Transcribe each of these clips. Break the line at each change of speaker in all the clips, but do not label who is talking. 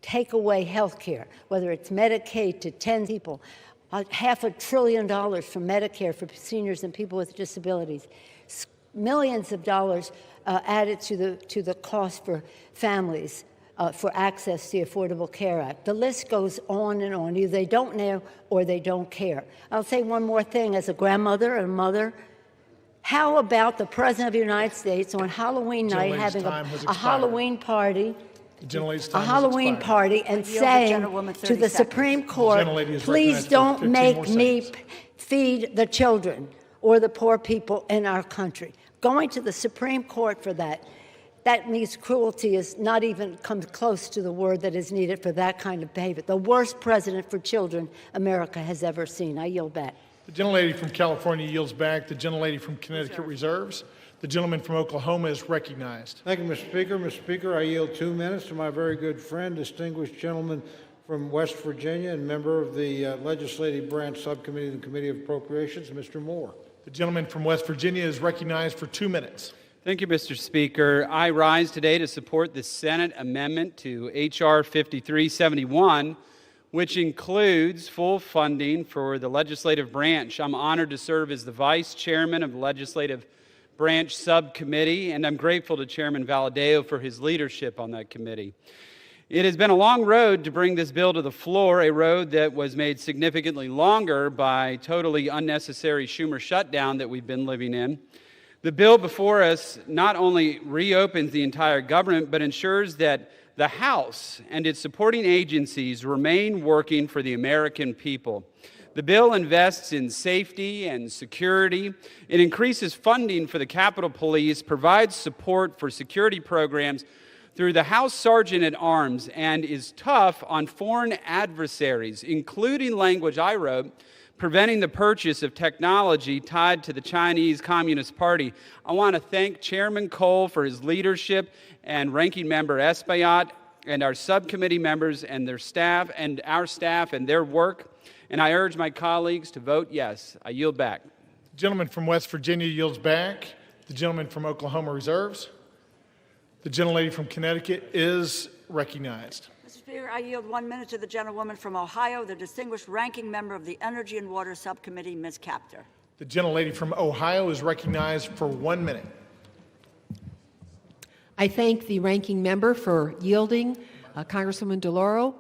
take away health care, whether it's Medicaid to 10 people, $500 billion from Medicare for seniors and people with disabilities, millions of dollars added to the cost for families for access to the Affordable Care Act. The list goes on and on. Either they don't know or they don't care. I'll say one more thing as a grandmother and a mother. How about the President of the United States on Halloween night having a Halloween party? And saying to the Supreme Court, please don't make me feed the children or the poor people in our country. Going to the Supreme Court for that means cruelty is not even comes close to the word that is needed for that kind of behavior. The worst president for children America has ever seen. I yield back.
The gentlelady from California yields back. The gentlelady from Connecticut reserves. The gentleman from Oklahoma is recognized.
Thank you, Mr. Speaker. Mr. Speaker, I yield 2 minutes to my very good friend, distinguished gentleman from West Virginia and member of the Legislative Branch Subcommittee of the Committee of Appropriations, Mr. Moore.
The gentleman from West Virginia is recognized for 2 minutes.
Thank you, Mr. Speaker. I rise today to support the Senate amendment to H.R. 5371, which includes full funding for the legislative branch. I'm honored to serve as the vice chairman of the Legislative Branch Subcommittee, and I'm grateful to Chairman Valadao for his leadership on that committee. It has been a long road to bring this bill to the floor, a road that was made significantly longer by totally unnecessary Schumer shutdown that we've been living in. The bill before us not only reopens the entire government, but ensures that the House and its supporting agencies remain working for the American people. The bill invests in safety and security. It increases funding for the Capitol Police, provides support for security programs through the House Sergeant at Arms, and is tough on foreign adversaries, including language I wrote, preventing the purchase of technology tied to the Chinese Communist Party. I want to thank Chairman Cole for his leadership and Ranking Member Espaillat and our subcommittee members and their staff and our staff and their work. And I urge my colleagues to vote yes. I yield back.
The gentleman from West Virginia yields back. The gentleman from Oklahoma reserves. The gentlelady from Connecticut is recognized.
Mr. Speaker, I yield 1 minute to the gentlewoman from Ohio, the distinguished ranking member of the Energy and Water Subcommittee, Ms. Capter.
The gentlelady from Ohio is recognized for 1 minute.
I thank the ranking member for yielding, Congresswoman DeLauro.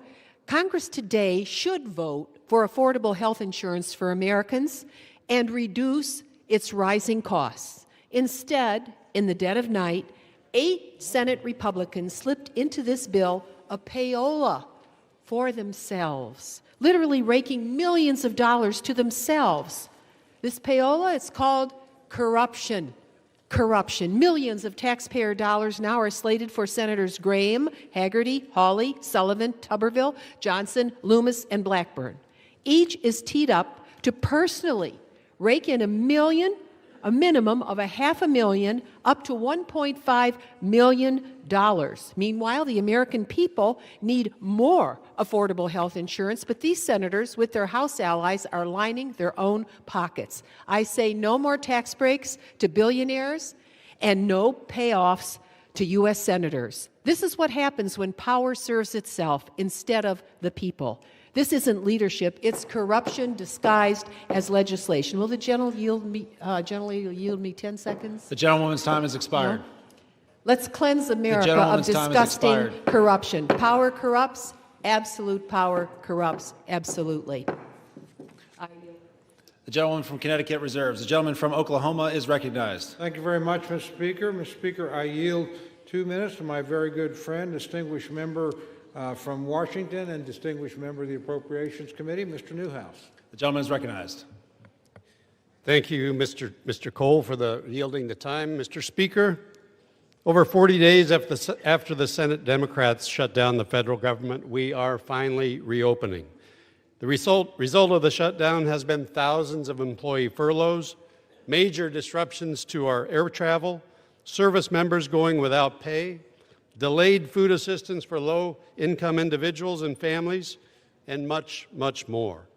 Congress today should vote for affordable health insurance for Americans and reduce its rising costs. Instead, in the dead of night, 8 Senate Republicans slipped into this bill a payola for themselves, literally raking millions of dollars to themselves. This payola, it's called corruption. Corruption. Millions of taxpayer dollars now are slated for Senators Graham, Hagerty, Hawley, Sullivan, Tuberville, Johnson, Loomis, and Blackburn. Each is teed up to personally rake in a minimum of $500,000 up to $1.5 million. Meanwhile, the American people need more affordable health insurance, but these senators, with their House allies, are lining their own pockets. I say no more tax breaks to billionaires and no payoffs to U.S. senators. This is what happens when power serves itself instead of the people. This isn't leadership, it's corruption disguised as legislation. Will the gentleman yield me 10 seconds?
The gentlewoman's time has expired.
No? Let's cleanse America of disgusting corruption. Power corrupts, absolute power corrupts, absolutely.
The gentleman from Connecticut reserves. The gentleman from Oklahoma is recognized.
Thank you very much, Mr. Speaker. Mr. Speaker, I yield 2 minutes to my very good friend, distinguished member from Washington and distinguished member of the Appropriations Committee, Mr. Newhouse.
The gentleman is recognized.
Thank you, Mr. Cole, for yielding the time. Mr. Speaker, over 40 days after the Senate Democrats shut down the federal government, we are finally reopening. The result of the shutdown has been thousands of employee furloughs, major disruptions to our air travel, service members going without pay, delayed food assistance for low-income individuals and families, and much, much more.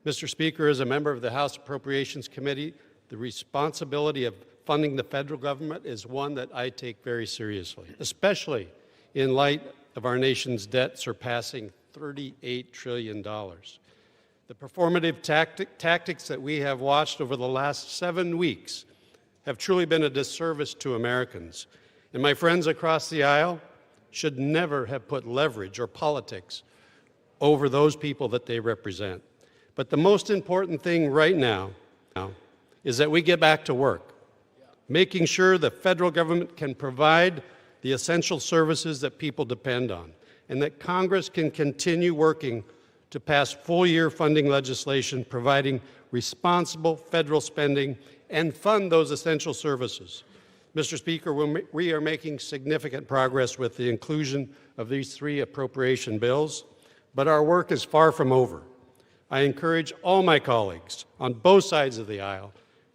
Mr. Speaker, as a member of the House Appropriations Committee, the responsibility of funding the federal government is one that I take very seriously, especially in light of our nation's debt surpassing $38 trillion. The performative tactics that we have watched over the last 7 weeks have truly been a disservice to Americans. And my friends across the aisle should never have put leverage or politics over those people that they represent. But the most important thing right now is that we get back to work, making sure the federal government can provide the essential services that people depend on, and that Congress can continue working to pass full-year funding legislation providing responsible federal spending and fund those essential services. Mr. Speaker, we are making significant progress with the inclusion of these 3 appropriation bills, but our work is far from over. I encourage all my colleagues on both sides of the aisle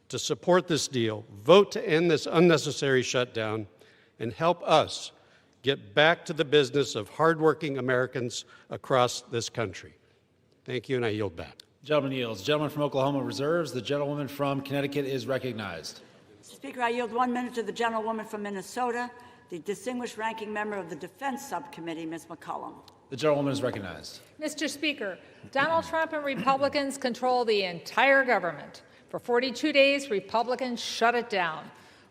to support this deal, vote to end this unnecessary shutdown, and help us get back to the business of hardworking Americans across this country. Thank you, and I yield back.
Gentleman yields. The gentleman from Oklahoma reserves. The gentlewoman from Connecticut is recognized.
Speaker, I yield 1 minute to the gentlewoman from Minnesota, the distinguished ranking member of the Defense Subcommittee, Ms. McCollum.
The gentlewoman is recognized.
Mr. Speaker, Donald Trump and Republicans control the entire government. For 42 days, Republicans shut it down.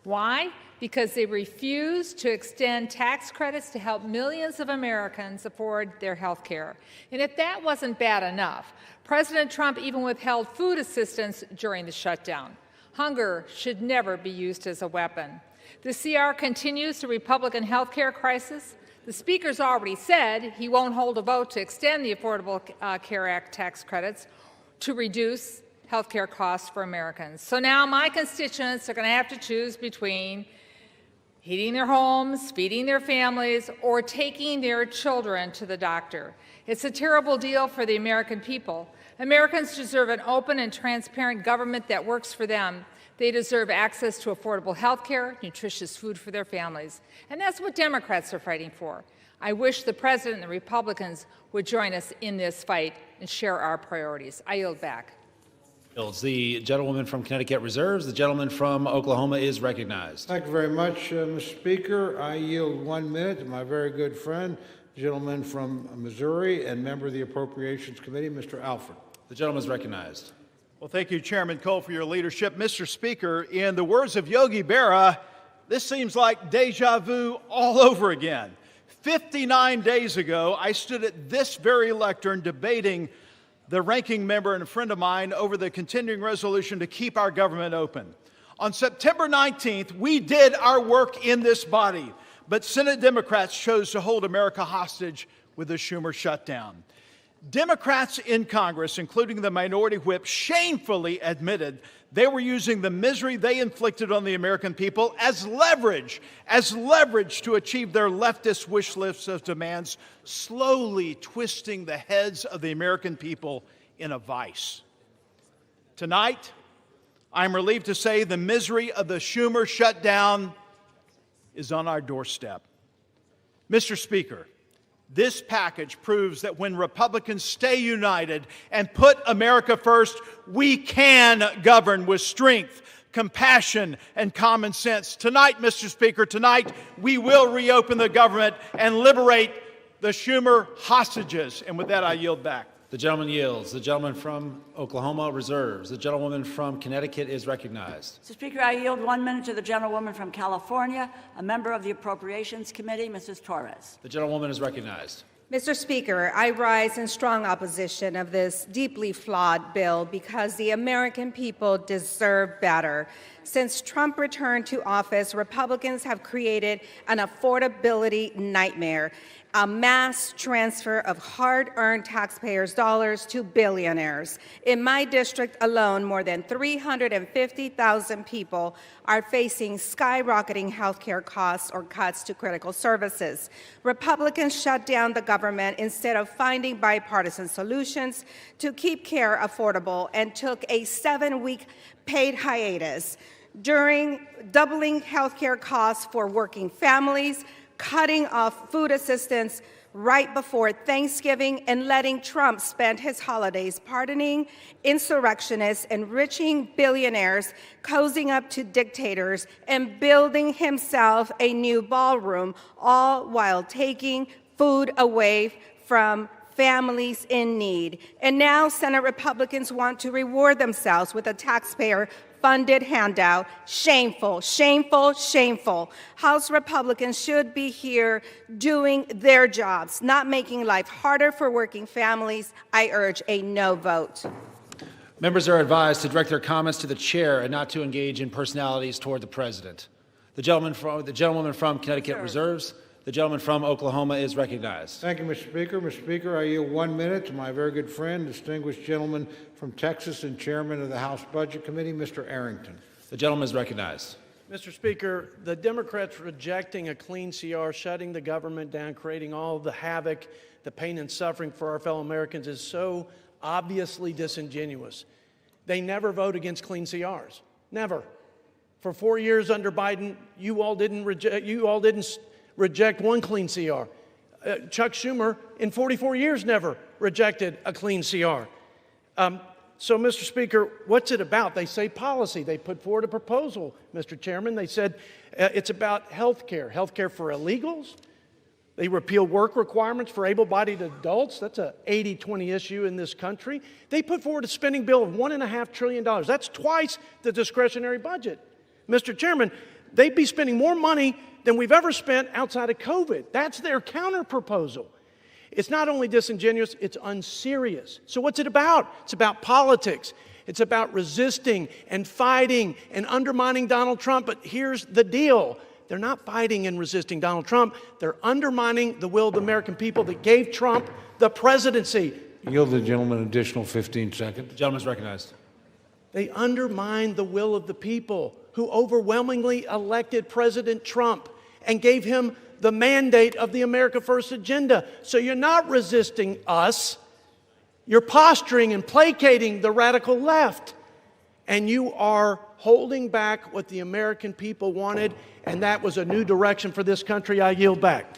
Why? Because they refuse to extend tax credits to help millions of Americans afford their health care. And if that wasn't bad enough, President Trump even withheld food assistance during the shutdown. Hunger should never be used as a weapon. The CR continues the Republican health care crisis. The Speaker's already said he won't hold a vote to extend the Affordable Care Act tax credits to reduce health care costs for Americans. So now my constituents are going to have to choose between heating their homes, feeding their families, or taking their children to the doctor. It's a terrible deal for the American people. Americans deserve an open and transparent government that works for them. They deserve access to affordable health care, nutritious food for their families. And that's what Democrats are fighting for. I wish the President and the Republicans would join us in this fight and share our priorities. I yield back.
The gentlewoman from Connecticut reserves. The gentleman from Oklahoma is recognized.
Thank you very much, Mr. Speaker. I yield 1 minute to my very good friend, gentleman from Missouri and member of the Appropriations Committee, Mr. Alford.
The gentleman is recognized.
Well, thank you, Chairman Cole, for your leadership. Mr. Speaker, in the words of Yogi Berra, this seems like deja vu all over again. 59 days ago, I stood at this very lectern debating the ranking member and a friend of mine over the continuing resolution to keep our government open. On September 19th, we did our work in this body, but Senate Democrats chose to hold America hostage with the Schumer shutdown. Democrats in Congress, including the minority whip, shamefully admitted they were using the misery they inflicted on the American people as leverage to achieve their leftist wish list of demands, slowly twisting the heads of the American people in a vice. Tonight, I'm relieved to say the misery of the Schumer shutdown is on our doorstep. Mr. Speaker, this package proves that when Republicans stay united and put America first, we can govern with strength, compassion, and common sense. Tonight, Mr. Speaker, tonight we will reopen the government and liberate the Schumer hostages. And with that, I yield back.
The gentleman yields. The gentleman from Oklahoma reserves. The gentlewoman from Connecticut is recognized.
Mr. Speaker, I yield 1 minute to the gentlewoman from California, a member of the Appropriations Committee, Mrs. Torres.
The gentlewoman is recognized.
Mr. Speaker, I rise in strong opposition of this deeply flawed bill because the American people deserve better. Since Trump returned to office, Republicans have created an affordability nightmare, a mass transfer of hard-earned taxpayers' dollars to billionaires. In my district alone, more than 350,000 people are facing skyrocketing health care costs or cuts to critical services. Republicans shut down the government instead of finding bipartisan solutions to keep care affordable and took a 7-week paid hiatus, during doubling health care costs for working families, cutting off food assistance right before Thanksgiving, and letting Trump spend his holidays pardoning insurrectionists, enriching billionaires, cozying up to dictators, and building himself a new ballroom, all while taking food away from families in need. And now Senate Republicans want to reward themselves with a taxpayer-funded handout. Shameful, shameful, shameful. House Republicans should be here doing their jobs, not making life harder for working families. I urge a no vote.
Members are advised to direct their comments to the chair and not to engage in personalities toward the president. The gentlewoman from Connecticut reserves. The gentleman from Oklahoma is recognized.
Thank you, Mr. Speaker. Mr. Speaker, I yield 1 minute to my very good friend, distinguished gentleman from Texas and chairman of the House Budget Committee, Mr. Arrington.
The gentleman is recognized.
Mr. Speaker, the Democrats rejecting a clean CR, shutting the government down, creating all the havoc, the pain and suffering for our fellow Americans is so obviously disingenuous. They never vote against clean CRs. Never. For 4 years under Biden, you all didn't reject one clean CR. Chuck Schumer, in 44 years, never rejected a clean CR. So, Mr. Speaker, what's it about? They say policy. They put forward a proposal, Mr. Chairman. They said it's about health care for illegals. They repeal work requirements for able-bodied adults. That's an 80-20 issue in this country. They put forward a spending bill of $1.5 trillion. That's twice the discretionary budget. Mr. Chairman, they'd be spending more money than we've ever spent outside of COVID. That's their counter-proposal. It's not only disingenuous, it's unserious. So what's it about? It's about politics. It's about resisting and fighting and undermining Donald Trump. But here's the deal. They're not fighting and resisting Donald Trump. They're undermining the will of the American people that gave Trump the presidency.
Yield the gentleman an additional 15 seconds.
The gentleman is recognized.
They undermined the will of the people who overwhelmingly elected President Trump and gave him the mandate of the America First agenda. So you're not resisting us. You're posturing and placating the radical left. And you are holding back what the American people wanted, and that was a new direction for this country. I yield back.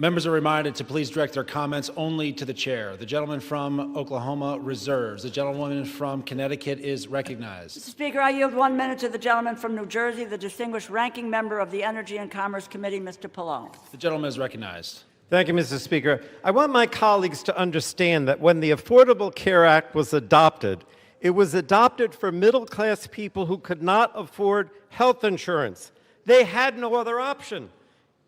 Members are reminded to please direct their comments only to the chair. The gentleman from Oklahoma reserves. The gentlewoman from Connecticut is recognized.
Mr. Speaker, I yield 1 minute to the gentleman from New Jersey, the distinguished ranking member of the Energy and Commerce Committee, Mr. Pallone.
The gentleman is recognized.
Thank you, Mr. Speaker. I want my colleagues to understand that when the Affordable Care Act was adopted, it was adopted for middle-class people who could not afford health insurance. They had no other option.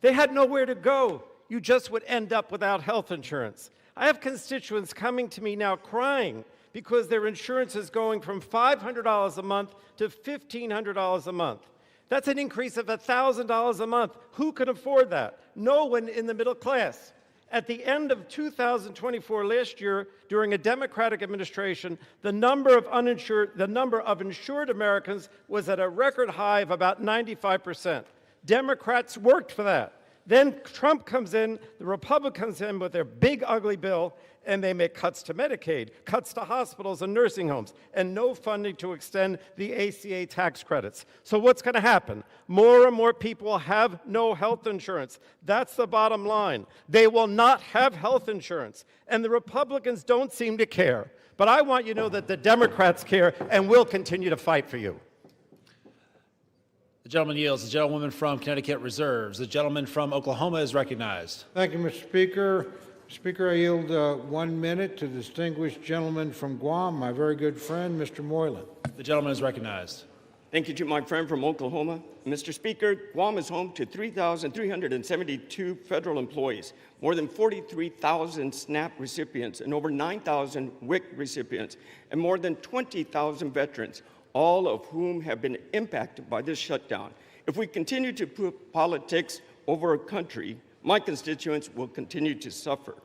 They had nowhere to go. You just would end up without health insurance. I have constituents coming to me now crying because their insurance is going from $500 a month to $1,500 a month. That's an increase of $1,000 a month. Who can afford that? No one in the middle class. At the end of 2024, last year, during a Democratic administration, the number of insured Americans was at a record high of about 95%. Democrats worked for that. Then Trump comes in, the Republicans come in with their big, ugly bill, and they make cuts to Medicaid, cuts to hospitals and nursing homes, and no funding to extend the ACA tax credits. So what's going to happen? More and more people will have no health insurance. That's the bottom line. They will not have health insurance, and the Republicans don't seem to care. But I want you to know that the Democrats care and will continue to fight for you.
The gentleman yields. The gentlewoman from Connecticut reserves. The gentleman from Oklahoma is recognized.
Thank you, Mr. Speaker. Speaker, I yield 1 minute to the distinguished gentleman from Guam, my very good friend, Mr. Moylan.
The gentleman is recognized.
Thank you to my friend from Oklahoma. Mr. Speaker, Guam is home to 3,372 federal employees, more than 43,000 SNAP recipients, and over 9,000 WIC recipients, and more than 20,000 veterans, all of whom have been impacted by this shutdown. If we continue to put politics over a country, my constituents will continue to suffer.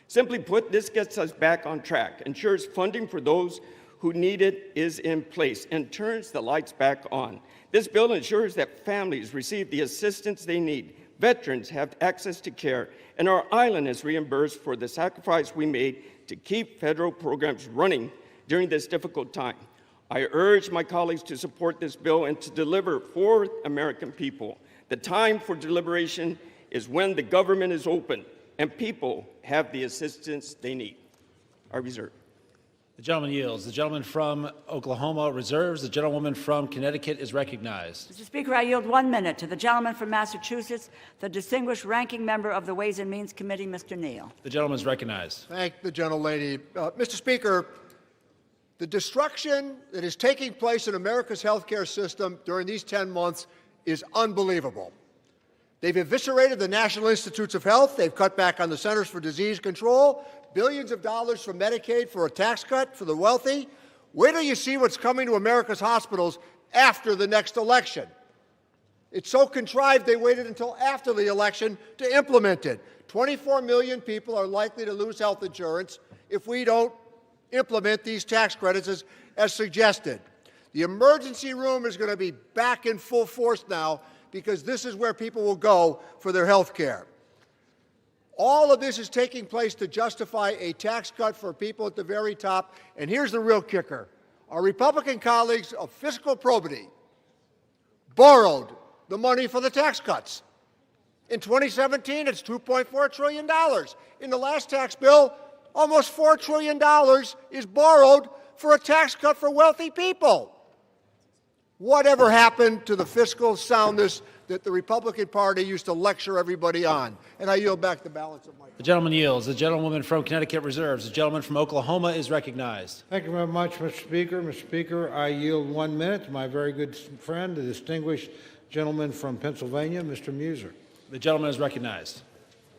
Simply put, this gets us back on track, ensures funding for those who need it is in place, and turns the lights back on. This bill ensures that families receive the assistance they need, veterans have access to care, and our island is reimbursed for the sacrifice we made to keep federal programs running during this difficult time. I urge my colleagues to support this bill and to deliver for American people. The time for deliberation is when the government is open and people have the assistance they need. I reserve.
The gentleman yields. The gentleman from Oklahoma reserves. The gentlewoman from Connecticut is recognized.
Mr. Speaker, I yield 1 minute to the gentleman from Massachusetts, the distinguished ranking member of the Ways and Means Committee, Mr. Neal.
The gentleman is recognized.
Thank the gentlelady. Mr. Speaker, the destruction that is taking place in America's healthcare system during these 10 months is unbelievable. They've eviscerated the National Institutes of Health. They've cut back on the Centers for Disease Control, billions of dollars from Medicaid for a tax cut for the wealthy. Wait till you see what's coming to America's hospitals after the next election. It's so contrived they waited until after the election to implement it. 24 million people are likely to lose health insurance if we don't implement these tax credits as suggested. The emergency room is going to be back in full force now because this is where people will go for their health care. All of this is taking place to justify a tax cut for people at the very top. And here's the real kicker. Our Republican colleagues of fiscal probity borrowed the money for the tax cuts. In 2017, it's $2.4 trillion. In the last tax bill, almost $4 trillion is borrowed for a tax cut for wealthy people. Whatever happened to the fiscal soundness that the Republican Party used to lecture everybody on? And I yield back the balance of my time.
The gentleman yields. The gentlewoman from Connecticut reserves. The gentleman from Oklahoma is recognized.
Thank you very much, Mr. Speaker. Mr. Speaker, I yield 1 minute to my very good friend, the distinguished gentleman from Pennsylvania, Mr. Muser.
The gentleman is recognized.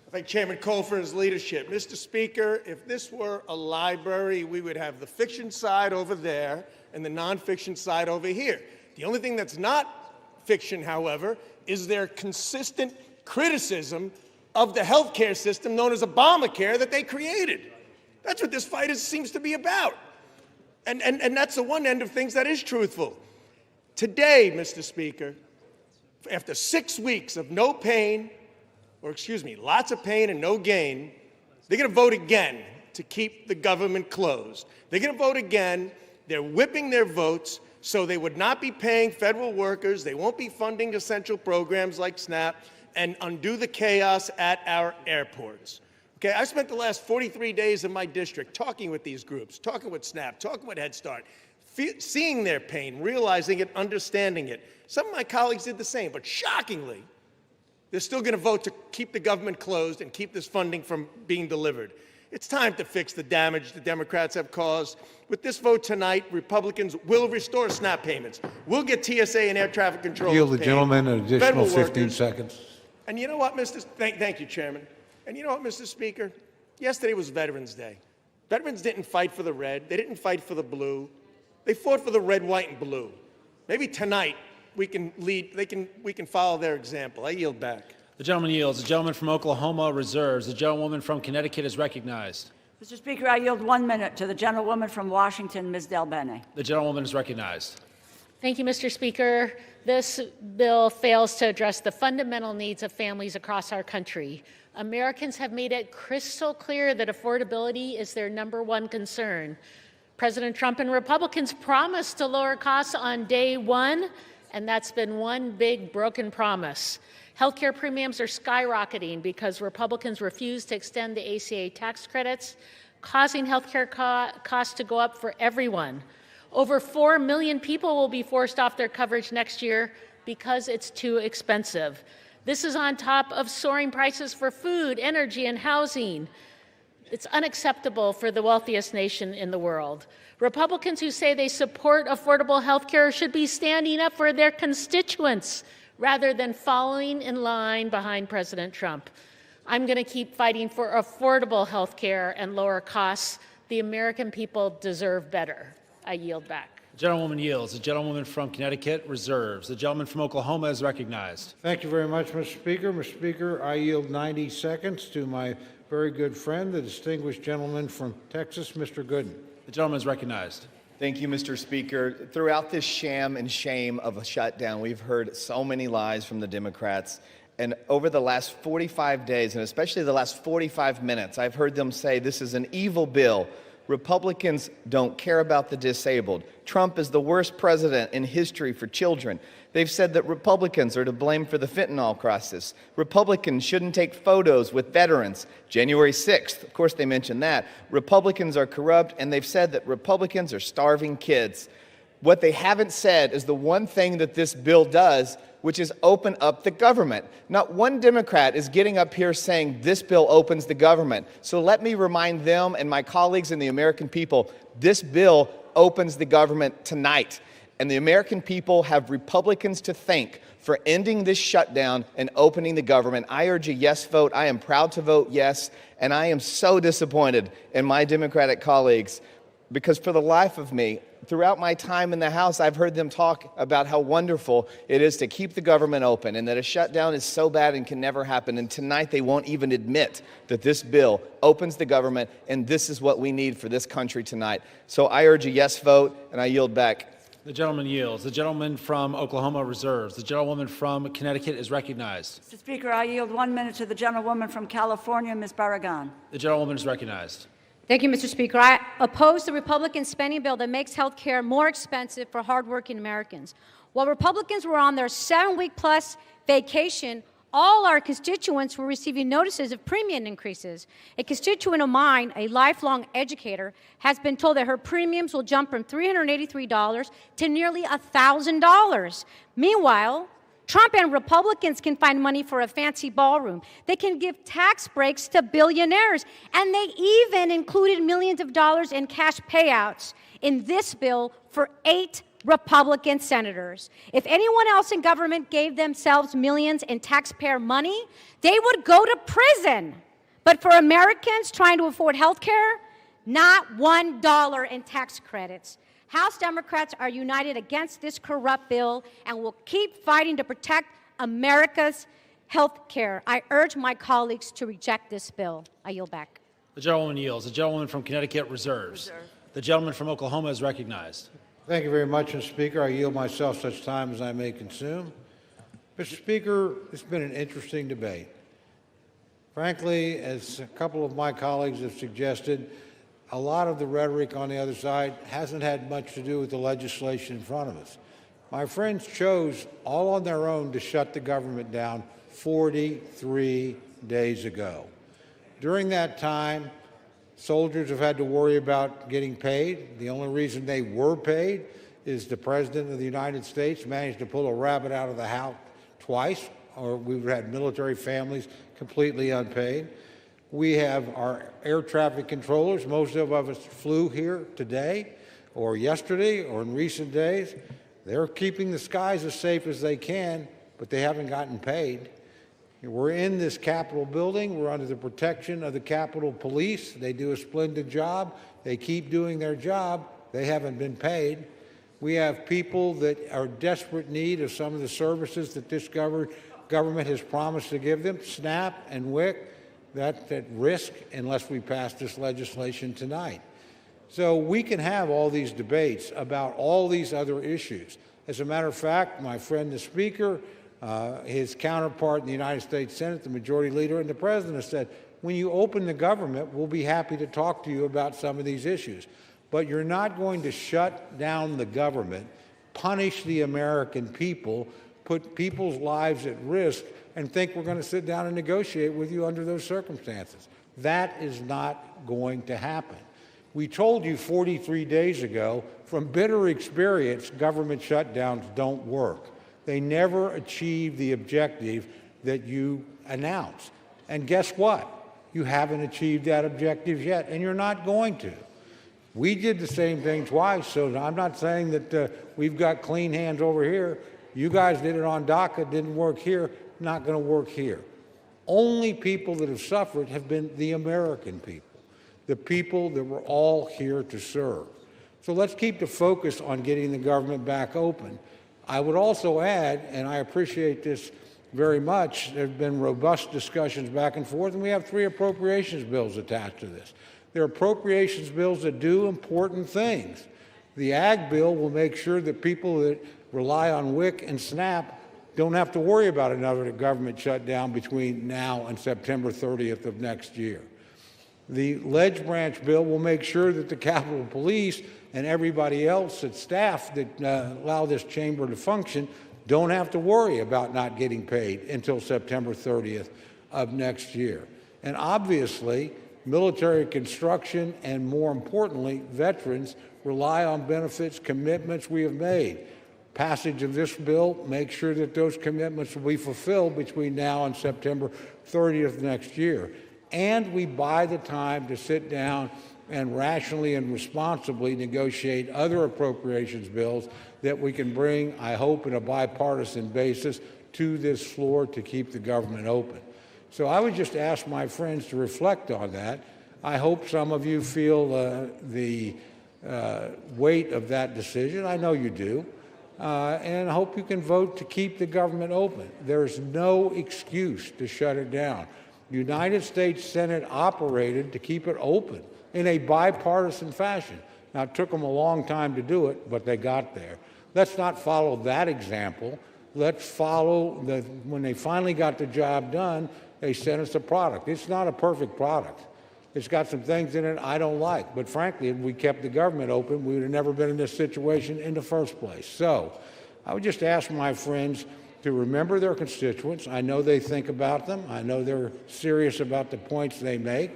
I thank Chairman Cole for his leadership. Mr. Speaker, if this were a library, we would have the fiction side over there and the nonfiction side over here. The only thing that's not fiction, however, is their consistent criticism of the healthcare system known as Obamacare that they created. That's what this fight seems to be about. And that's the one end of things that is truthful. Today, Mr. Speaker, after 6 weeks of no pain, or excuse me, lots of pain and no gain, they're going to vote again to keep the government closed. They're going to vote again. They're whipping their votes so they would not be paying federal workers. They won't be funding essential programs like SNAP and undo the chaos at our airports. Okay, I spent the last 43 days in my district talking with these groups, talking with SNAP, talking with Head Start, seeing their pain, realizing it, understanding it. Some of my colleagues did the same, but shockingly, they're still going to vote to keep the government closed and keep this funding from being delivered. It's time to fix the damage the Democrats have caused. With this vote tonight, Republicans will restore SNAP payments. We'll get TSA and air traffic control.
Yield the gentleman an additional 15 seconds.
And you know what, thank you, Chairman. And you know what, Mr. Speaker? Yesterday was Veterans Day. Veterans didn't fight for the red. They didn't fight for the blue. They fought for the red, white, and blue. Maybe tonight we can follow their example. I yield back.
The gentleman yields. The gentleman from Oklahoma reserves. The gentlewoman from Connecticut is recognized.
Mr. Speaker, I yield 1 minute to the gentlewoman from Washington, Ms. Del Bene.
The gentlewoman is recognized.
Thank you, Mr. Speaker. This bill fails to address the fundamental needs of families across our country. Americans have made it crystal clear that affordability is their #1 concern. President Trump and Republicans promised to lower costs on day one, and that's been one big broken promise. Healthcare premiums are skyrocketing because Republicans refuse to extend the ACA tax credits, causing healthcare costs to go up for everyone. Over 4 million people will be forced off their coverage next year because it's too expensive. This is on top of soaring prices for food, energy, and housing. It's unacceptable for the wealthiest nation in the world. Republicans who say they support affordable health care should be standing up for their constituents rather than following in line behind President Trump. I'm going to keep fighting for affordable health care and lower costs. The American people deserve better. I yield back.
The gentlewoman yields. The gentlewoman from Connecticut reserves. The gentleman from Oklahoma is recognized.
Thank you very much, Mr. Speaker. Mr. Speaker, I yield 90 seconds to my very good friend, the distinguished gentleman from Texas, Mr. Gooden.
The gentleman is recognized.
Thank you, Mr. Speaker. Throughout this sham and shame of a shutdown, we've heard so many lies from the Democrats. And over the last 45 days, and especially the last 45 minutes, I've heard them say this is an evil bill Republicans don't care about the disabled. Trump is the worst president in history for children. They've said that Republicans are to blame for the fentanyl crisis. Republicans shouldn't take photos with veterans. January 6th, of course they mentioned that. Republicans are corrupt, and they've said that Republicans are starving kids. What they haven't said is the one thing that this bill does, which is open up the government. Not one Democrat is getting up here saying this bill opens the government. So let me remind them and my colleagues and the American people, this bill opens the government tonight. And the American people have Republicans to thank for ending this shutdown and opening the government. I urge a yes vote. I am proud to vote yes. And I am so disappointed in my Democratic colleagues because for the life of me, throughout my time in the House, I've heard them talk about how wonderful it is to keep the government open and that a shutdown is so bad and can never happen. And tonight they won't even admit that this bill opens the government, and this is what we need for this country tonight. So I urge a yes vote, and I yield back.
The gentleman yields. The gentleman from Oklahoma reserves. The gentlewoman from Connecticut is recognized.
Mr. Speaker, I yield 1 minute to the gentlewoman from California, Ms. Barragan.
The gentlewoman is recognized.
Thank you, Mr. Speaker. I oppose the Republican spending bill that makes health care more expensive for hardworking Americans. While Republicans were on their 7-week-plus vacation, all our constituents were receiving notices of premium increases. A constituent of mine, a lifelong educator, has been told that her premiums will jump from $383 to nearly $1,000. Meanwhile, Trump and Republicans can find money for a fancy ballroom. They can give tax breaks to billionaires. And they even included millions of dollars in cash payouts in this bill for 8 Republican senators. If anyone else in government gave themselves millions in taxpayer money, they would go to prison. But for Americans trying to afford health care, not $1 in tax credits. House Democrats are united against this corrupt bill and will keep fighting to protect America's health care. I urge my colleagues to reject this bill. I yield back.
The gentlewoman yields. The gentlewoman from Connecticut reserves. The gentleman from Oklahoma is recognized.
Thank you very much, Mr. Speaker. I yield myself such time as I may consume. Mr. Speaker, it's been an interesting debate. Frankly, as a couple of my colleagues have suggested, a lot of the rhetoric on the other side hasn't had much to do with the legislation in front of us. My friends chose all on their own to shut the government down 43 days ago. During that time, soldiers have had to worry about getting paid. The only reason they were paid is the President of the United States managed to pull a rabbit out of the hat twice, or we've had military families completely unpaid. We have our air traffic controllers. Most of us flew here today or yesterday or in recent days. They're keeping the skies as safe as they can, but they haven't gotten paid. We're in this Capitol building. We're under the protection of the Capitol Police. They do a splendid job. They keep doing their job. They haven't been paid. We have people that are in desperate need of some of the services that this government has promised to give them, SNAP and WIC. That's at risk unless we pass this legislation tonight. So we can have all these debates about all these other issues. As a matter of fact, my friend the Speaker, his counterpart in the United States Senate, the Majority Leader, and the President have said, when you open the government, we'll be happy to talk to you about some of these issues. But you're not going to shut down the government, punish the American people, put people's lives at risk, and think we're going to sit down and negotiate with you under those circumstances. That is not going to happen. We told you 43 days ago, from bitter experience, government shutdowns don't work. They never achieve the objective that you announced. And guess what? You haven't achieved that objective yet, and you're not going to. We did the same thing twice, so I'm not saying that we've got clean hands over here. You guys did it on DACA, didn't work here, not going to work here. Only people that have suffered have been the American people, the people that we're all here to serve. So let's keep the focus on getting the government back open. I would also add, and I appreciate this very much, there have been robust discussions back and forth, and we have 3 appropriations bills attached to this. They're appropriations bills that do important things. The Ag bill will make sure that people that rely on WIC and SNAP don't have to worry about another government shutdown between now and September 30th of next year. The Ledge Branch bill will make sure that the Capitol Police and everybody else at staff that allow this chamber to function don't have to worry about not getting paid until September 30th of next year. And obviously, military construction and, more importantly, veterans rely on benefits commitments we have made. Passage of this bill makes sure that those commitments will be fulfilled between now and September 30th next year. And we buy the time to sit down and rationally and responsibly negotiate other appropriations bills that we can bring, I hope, in a bipartisan basis to this floor to keep the government open. So I would just ask my friends to reflect on that. I hope some of you feel the weight of that decision. I know you do. And I hope you can vote to keep the government open. There's no excuse to shut it down. The United States Senate operated to keep it open in a bipartisan fashion. Now, it took them a long time to do it, but they got there. Let's not follow that example. Let's follow when they finally got the job done, they sent us a product. It's not a perfect product. It's got some things in it I don't like. But frankly, if we kept the government open, we would have never been in this situation in the first place. So I would just ask my friends to remember their constituents. I know they think about them. I know they're serious about the points they make.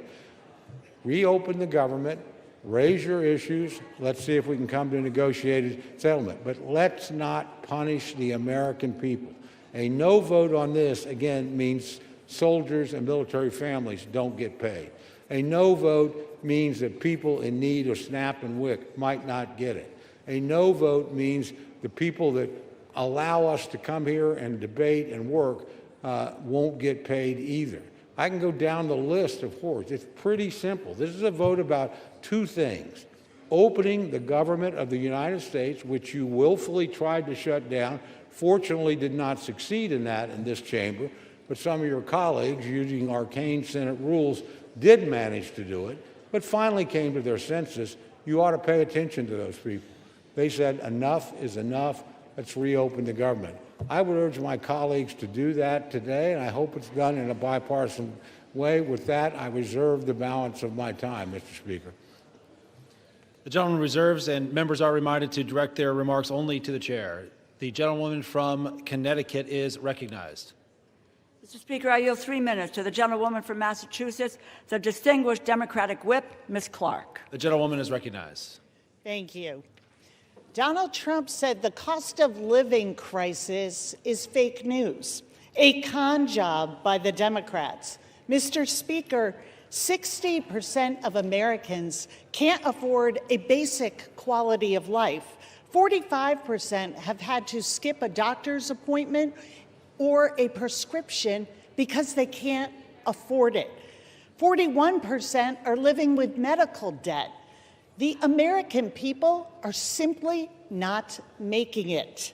Reopen the government. Raise your issues. Let's see if we can come to a negotiated settlement. But let's not punish the American people. A no vote on this, again, means soldiers and military families don't get paid. A no vote means that people in need of SNAP and WIC might not get it. A no vote means the people that allow us to come here and debate and work won't get paid either. I can go down the list of horrors. It's pretty simple. This is a vote about two things. Opening the government of the United States, which you willfully tried to shut down, fortunately did not succeed in that in this chamber, but some of your colleagues, using arcane Senate rules, did manage to do it, but finally came to their senses. You ought to pay attention to those people. They said, enough is enough. Let's reopen the government. I would urge my colleagues to do that today, and I hope it's done in a bipartisan way. With that, I reserve the balance of my time, Mr. Speaker.
The gentleman reserves, and members are reminded to direct their remarks only to the chair. The gentlewoman from Connecticut is recognized.
Mr. Speaker, I yield 3 minutes to the gentlewoman from Massachusetts, the distinguished Democratic whip, Ms. Clark.
The gentlewoman is recognized.
Thank you. Donald Trump said the cost of living crisis is fake news, a con job by the Democrats. Mr. Speaker, 60% of Americans can't afford a basic quality of life. 45% have had to skip a doctor's appointment or a prescription because they can't afford it. 41% are living with medical debt. The American people are simply not making it.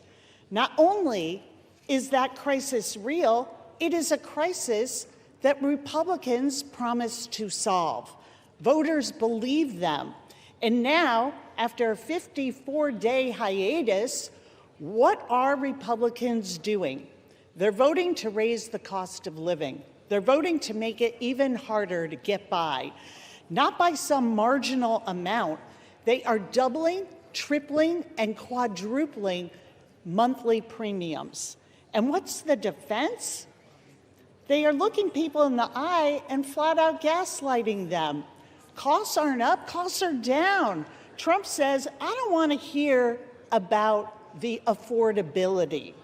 Not only is that crisis real, it is a crisis that Republicans promised to solve. Voters believe them. And now, after a 54-day hiatus, what are Republicans doing? They're voting to raise the cost of living. They're voting to make it even harder to get by. Not by some marginal amount. They are doubling, tripling, and quadrupling monthly premiums. And what's the defense? They are looking people in the eye and flat out gaslighting them. Costs aren't up, costs are down. Trump says, I don't want to hear about the affordability.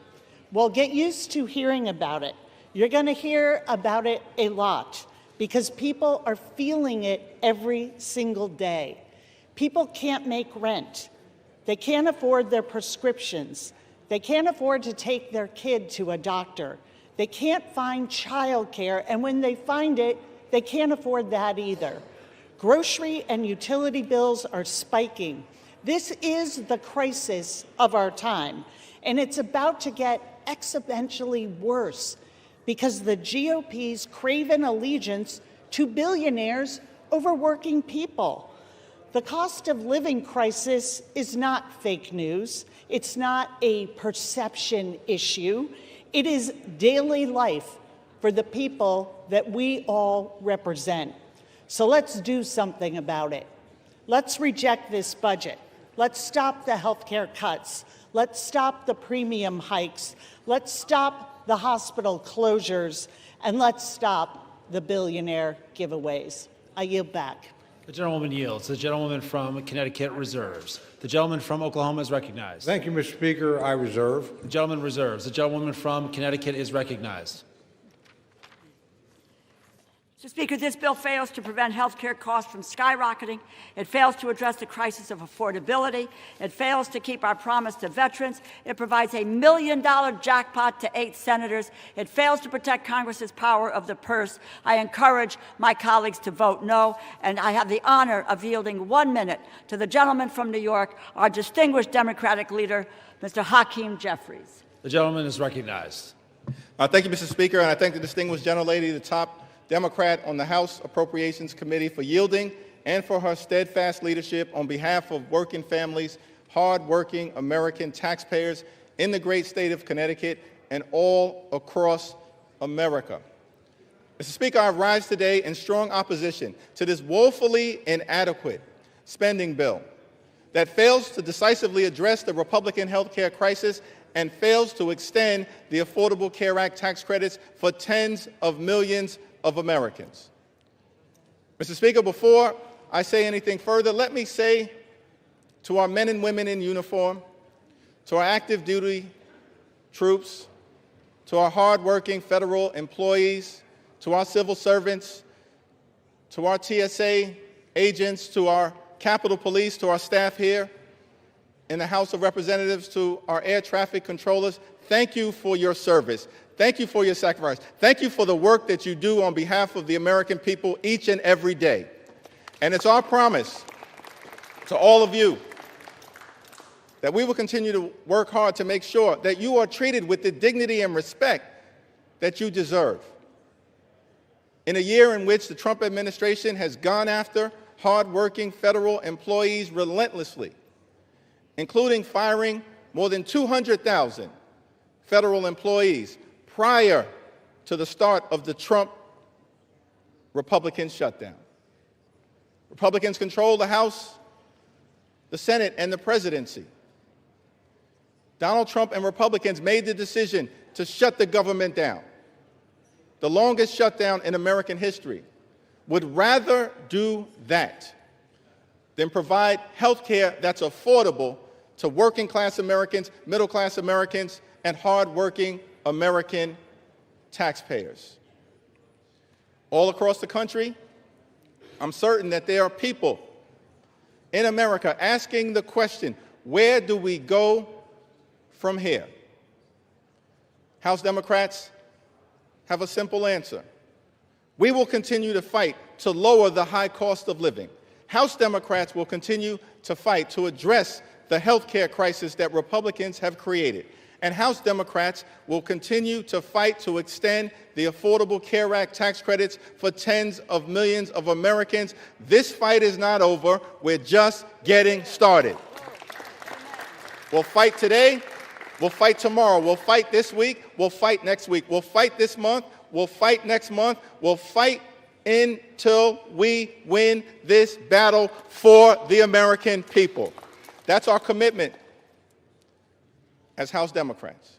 Well, get used to hearing about it. You're going to hear about it a lot because people are feeling it every single day. People can't make rent. They can't afford their prescriptions. They can't afford to take their kid to a doctor. They can't find childcare, and when they find it, they can't afford that either. Grocery and utility bills are spiking. This is the crisis of our time, and it's about to get exponentially worse because the GOP's craven allegiance to billionaires over working people. The cost of living crisis is not fake news. It's not a perception issue. It is daily life for the people that we all represent. So let's do something about it. Let's reject this budget. Let's stop the health care cuts. Let's stop the premium hikes. Let's stop the hospital closures. And let's stop the billionaire giveaways. I yield back.
The gentlewoman yields. The gentlewoman from Connecticut reserves. The gentleman from Oklahoma is recognized.
Thank you, Mr. Speaker. I reserve.
The gentleman reserves. The gentlewoman from Connecticut is recognized.
Mr. Speaker, this bill fails to prevent health care costs from skyrocketing. It fails to address the crisis of affordability. It fails to keep our promise to veterans. It provides $1 million jackpot to 8 senators. It fails to protect Congress's power of the purse. I encourage my colleagues to vote no, and I have the honor of yielding 1 minute to the gentleman from New York, our distinguished Democratic leader, Mr. Hakeem Jeffries.
The gentleman is recognized.
Thank you, Mr. Speaker, and I thank the distinguished gentlelady, the top Democrat on the House Appropriations Committee, for yielding and for her steadfast leadership on behalf of working families, hard-working American taxpayers in the great state of Connecticut and all across America. Mr. Speaker, I rise today in strong opposition to this woefully inadequate spending bill that fails to decisively address the Republican health care crisis and fails to extend the Affordable Care Act tax credits for tens of millions of Americans. Mr. Speaker, before I say anything further, let me say to our men and women in uniform, to our active duty troops, to our hardworking federal employees, to our civil servants, to our TSA agents, to our Capitol Police, to our staff here in the House of Representatives, to our air traffic controllers, thank you for your service. Thank you for your sacrifice. Thank you for the work that you do on behalf of the American people each and every day. And it's our promise to all of you that we will continue to work hard to make sure that you are treated with the dignity and respect that you deserve. In a year in which the Trump administration has gone after hardworking federal employees relentlessly, including firing more than 200,000 federal employees prior to the start of the Trump Republican shutdown. Republicans control the House, the Senate, and the presidency. Donald Trump and Republicans made the decision to shut the government down, the longest shutdown in American history. Would rather do that than provide health care that's affordable to working class Americans, middle class Americans, and hardworking American taxpayers. All across the country, I'm certain that there are people in America asking the question, where do we go from here? House Democrats have a simple answer. We will continue to fight to lower the high cost of living. House Democrats will continue to fight to address the health care crisis that Republicans have created. And House Democrats will continue to fight to extend the Affordable Care Act tax credits for tens of millions of Americans. This fight is not over. We're just getting started. We'll fight today. We'll fight tomorrow. We'll fight this week. We'll fight next week. We'll fight this month. We'll fight next month. We'll fight until we win this battle for the American people. That's our commitment as House Democrats.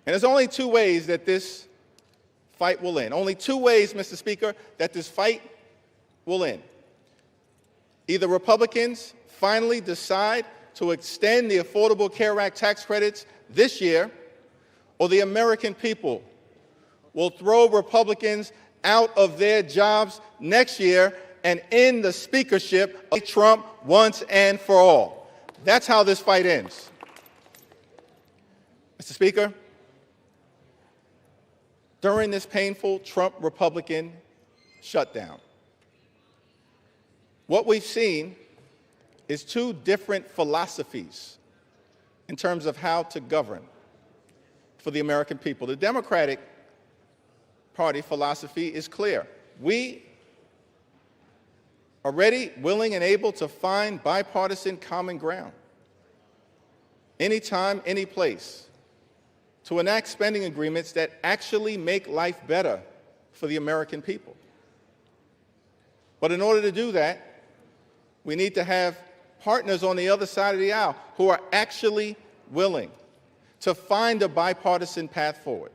And there's only 2 ways that this fight will end. Only 2 ways, Mr. Speaker, that this fight will end. Either Republicans finally decide to extend the Affordable Care Act tax credits this year, or the American people will throw Republicans out of their jobs next year and end the speakership of Trump once and for all. That's how this fight ends. Mr. Speaker, during this painful Trump Republican shutdown, what we've seen is 2 different philosophies in terms of how to govern for the American people. The Democratic Party philosophy is clear. We are ready, willing, and able to find bipartisan common ground anytime, any place, to enact spending agreements that actually make life better for the American people. But in order to do that, we need to have partners on the other side of the aisle who are actually willing to find a bipartisan path forward.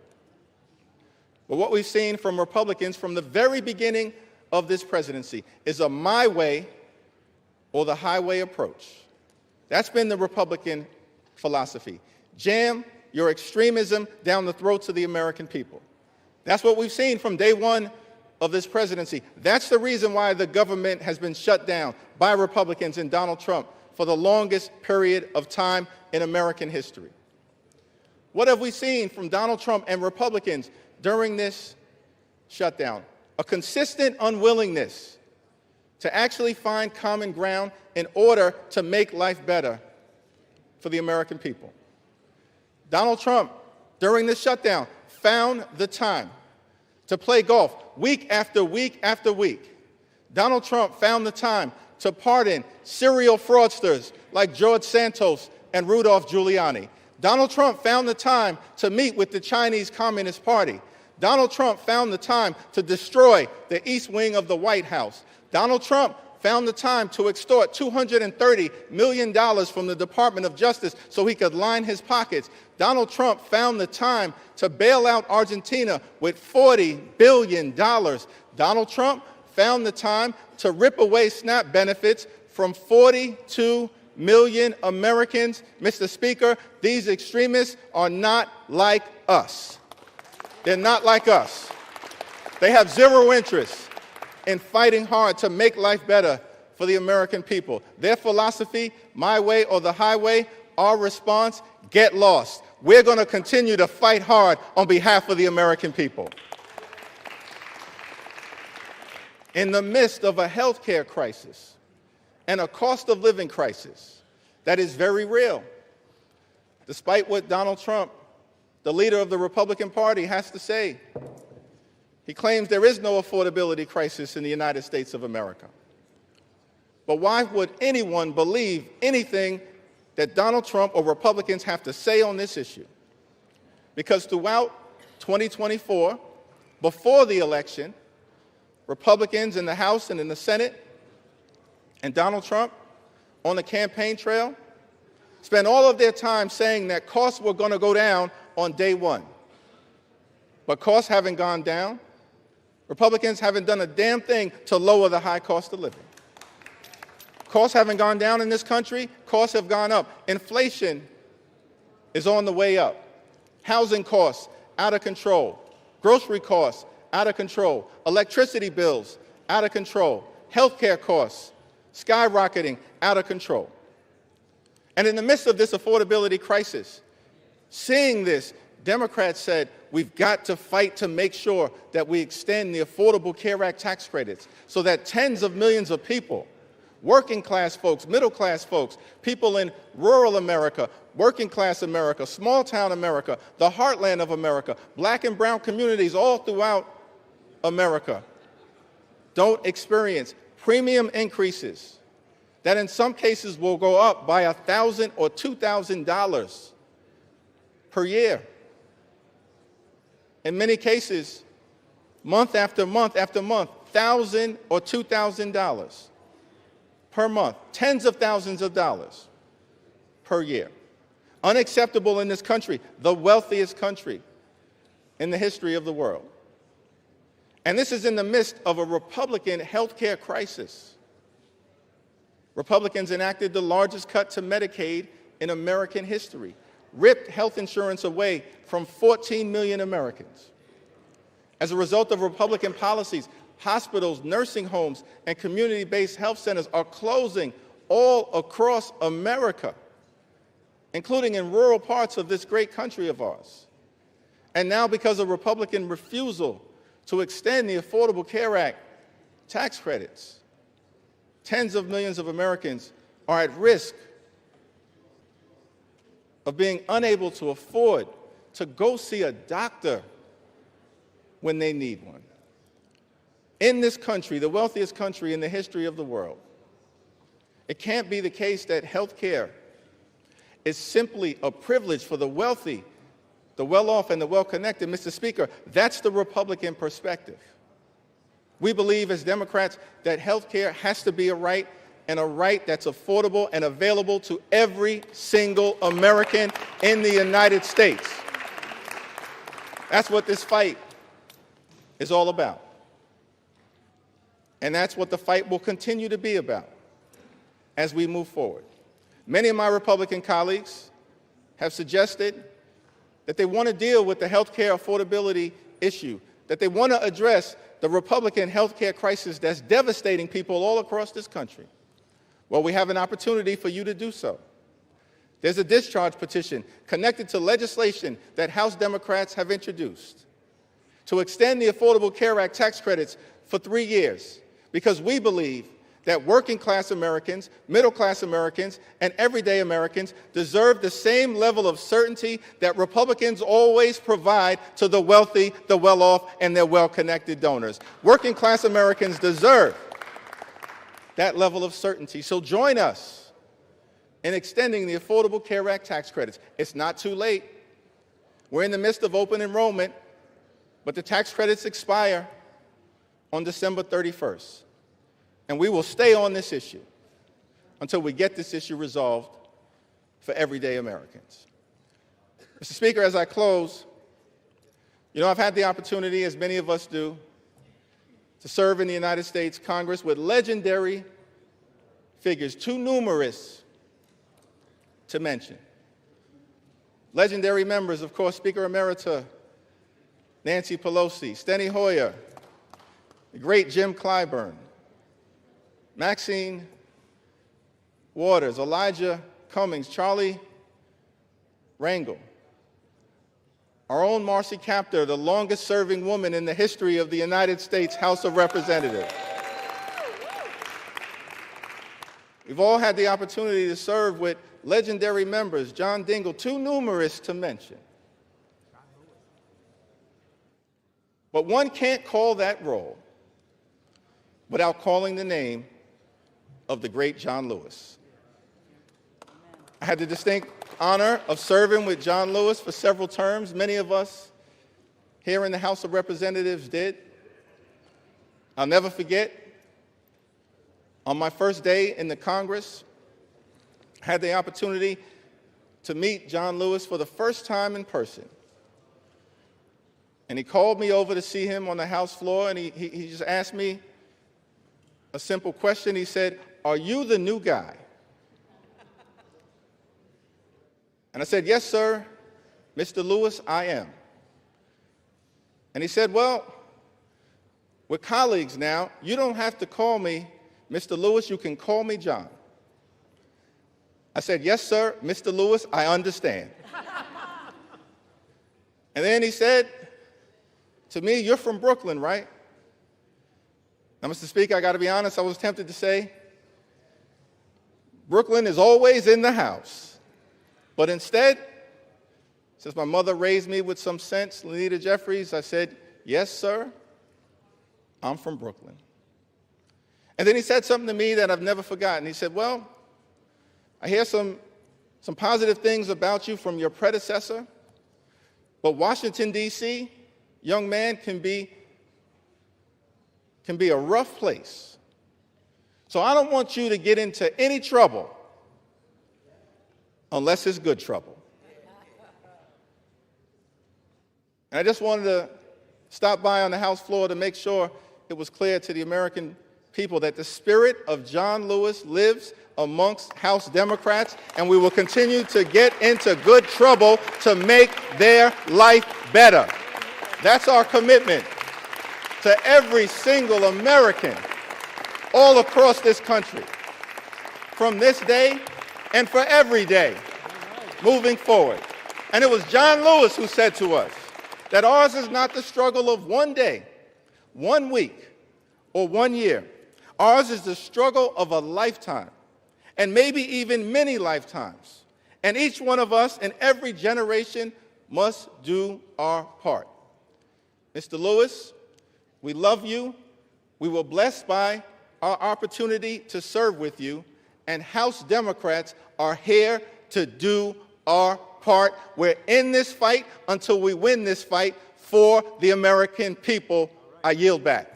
But what we've seen from Republicans from the very beginning of this presidency is a my way or the highway approach. That's been the Republican philosophy. Jam your extremism down the throats of the American people. That's what we've seen from day one of this presidency. That's the reason why the government has been shut down by Republicans and Donald Trump for the longest period of time in American history. What have we seen from Donald Trump and Republicans during this shutdown? A consistent unwillingness to actually find common ground in order to make life better for the American people. Donald Trump, during this shutdown, found the time to play golf week after week after week. Donald Trump found the time to pardon serial fraudsters like George Santos and Rudolph Giuliani. Donald Trump found the time to meet with the Chinese Communist Party. Donald Trump found the time to destroy the East Wing of the White House. Donald Trump found the time to extort $230 million from the Department of Justice so he could line his pockets. Donald Trump found the time to bail out Argentina with $40 billion. Donald Trump found the time to rip away SNAP benefits from 42 million Americans. Mr. Speaker, these extremists are not like us. They're not like us. They have zero interest in fighting hard to make life better for the American people. Their philosophy, my way or the highway, our response, get lost. We're going to continue to fight hard on behalf of the American people. In the midst of a health care crisis and a cost of living crisis that is very real, despite what Donald Trump, the leader of the Republican Party, has to say, he claims there is no affordability crisis in the United States of America. But why would anyone believe anything that Donald Trump or Republicans have to say on this issue? Because throughout 2024, before the election, Republicans in the House and in the Senate and Donald Trump on the campaign trail spent all of their time saying that costs were going to go down on day one. But costs haven't gone down. Republicans haven't done a damn thing to lower the high cost of living. Costs haven't gone down in this country. Costs have gone up. Inflation is on the way up. Housing costs out of control. Grocery costs out of control. Electricity bills out of control. Healthcare costs skyrocketing out of control. And in the midst of this affordability crisis, seeing this, Democrats said, we've got to fight to make sure that we extend the Affordable Care Act tax credits so that tens of millions of people, working class folks, middle class folks, people in rural America, working class America, small town America, the heartland of America, black and brown communities all throughout America, don't experience premium increases that in some cases will go up by $1,000 or $2,000 per year. In many cases, month after month after month, $1,000 or $2,000 per month, tens of thousands of dollars per year. Unacceptable in this country, the wealthiest country in the history of the world. And this is in the midst of a Republican health care crisis. Republicans enacted the largest cut to Medicaid in American history, ripped health insurance away from 14 million Americans. As a result of Republican policies, hospitals, nursing homes, and community-based health centers are closing all across America, including in rural parts of this great country of ours. And now, because of Republican refusal to extend the Affordable Care Act tax credits, tens of millions of Americans are at risk of being unable to afford to go see a doctor when they need one. In this country, the wealthiest country in the history of the world, it can't be the case that health care is simply a privilege for the wealthy, the well-off, and the well-connected. Mr. Speaker, that's the Republican perspective. We believe as Democrats that health care has to be a right, and a right that's affordable and available to every single American in the United States. That's what this fight is all about. And that's what the fight will continue to be about as we move forward. Many of my Republican colleagues have suggested that they want to deal with the health care affordability issue, that they want to address the Republican health care crisis that's devastating people all across this country. Well, we have an opportunity for you to do so. There's a discharge petition connected to legislation that House Democrats have introduced to extend the Affordable Care Act tax credits for 3 years, because we believe that working class Americans, middle class Americans, and everyday Americans deserve the same level of certainty that Republicans always provide to the wealthy, the well-off, and their well-connected donors. Working class Americans deserve that level of certainty. So join us in extending the Affordable Care Act tax credits. It's not too late. We're in the midst of open enrollment, but the tax credits expire on December 31st. And we will stay on this issue until we get this issue resolved for everyday Americans. Mr. Speaker, as I close, I've had the opportunity, as many of us do, to serve in the United States Congress with legendary figures, too numerous to mention. Legendary members, of course, Speaker Emerita Nancy Pelosi, Steny Hoyer, the great Jim Clyburn, Maxine Waters, Elijah Cummings, Charlie Rangel, our own Marcy Kaptur, the longest-serving woman in the history of the United States House of Representatives. We've all had the opportunity to serve with legendary members, John Dingell, too numerous to mention. But one can't call that roll without calling the name of the great John Lewis. I had the distinct honor of serving with John Lewis for several terms. Many of us here in the House of Representatives did. I'll never forget, on my first day in the Congress, I had the opportunity to meet John Lewis for the first time in person. And he called me over to see him on the House floor, and he just asked me a simple question. He said, "Are you the new guy?" And I said, "Yes, sir, Mr. Lewis, I am." And he said, "Well, we're colleagues now. You don't have to call me Mr. Lewis. You can call me John." I said, "Yes, sir, Mr. Lewis, I understand." And then he said to me, "You're from Brooklyn, right?" Now, Mr. Speaker, I got to be honest, I was tempted to say, Brooklyn is always in the house. But instead, since my mother raised me with some sense, Lenita Jeffries, I said, "Yes, sir, I'm from Brooklyn." And then he said something to me that I've never forgotten. He said, "Well, I hear some positive things about you from your predecessor, but Washington, D.C., young man, can be a rough place. So I don't want you to get into any trouble unless it's good trouble." And I just wanted to stop by on the House floor to make sure it was clear to the American people that the spirit of John Lewis lives amongst House Democrats, and we will continue to get into good trouble to make their life better. That's our commitment to every single American all across this country, from this day and for every day moving forward. And it was John Lewis who said to us that ours is not the struggle of one day, 1 week, or 1 year. Ours is the struggle of a lifetime, and maybe even many lifetimes. And each one of us in every generation must do our part. Mr. Lewis, we love you. We were blessed by our opportunity to serve with you, and House Democrats are here to do our part. We're in this fight until we win this fight for the American people. I yield back.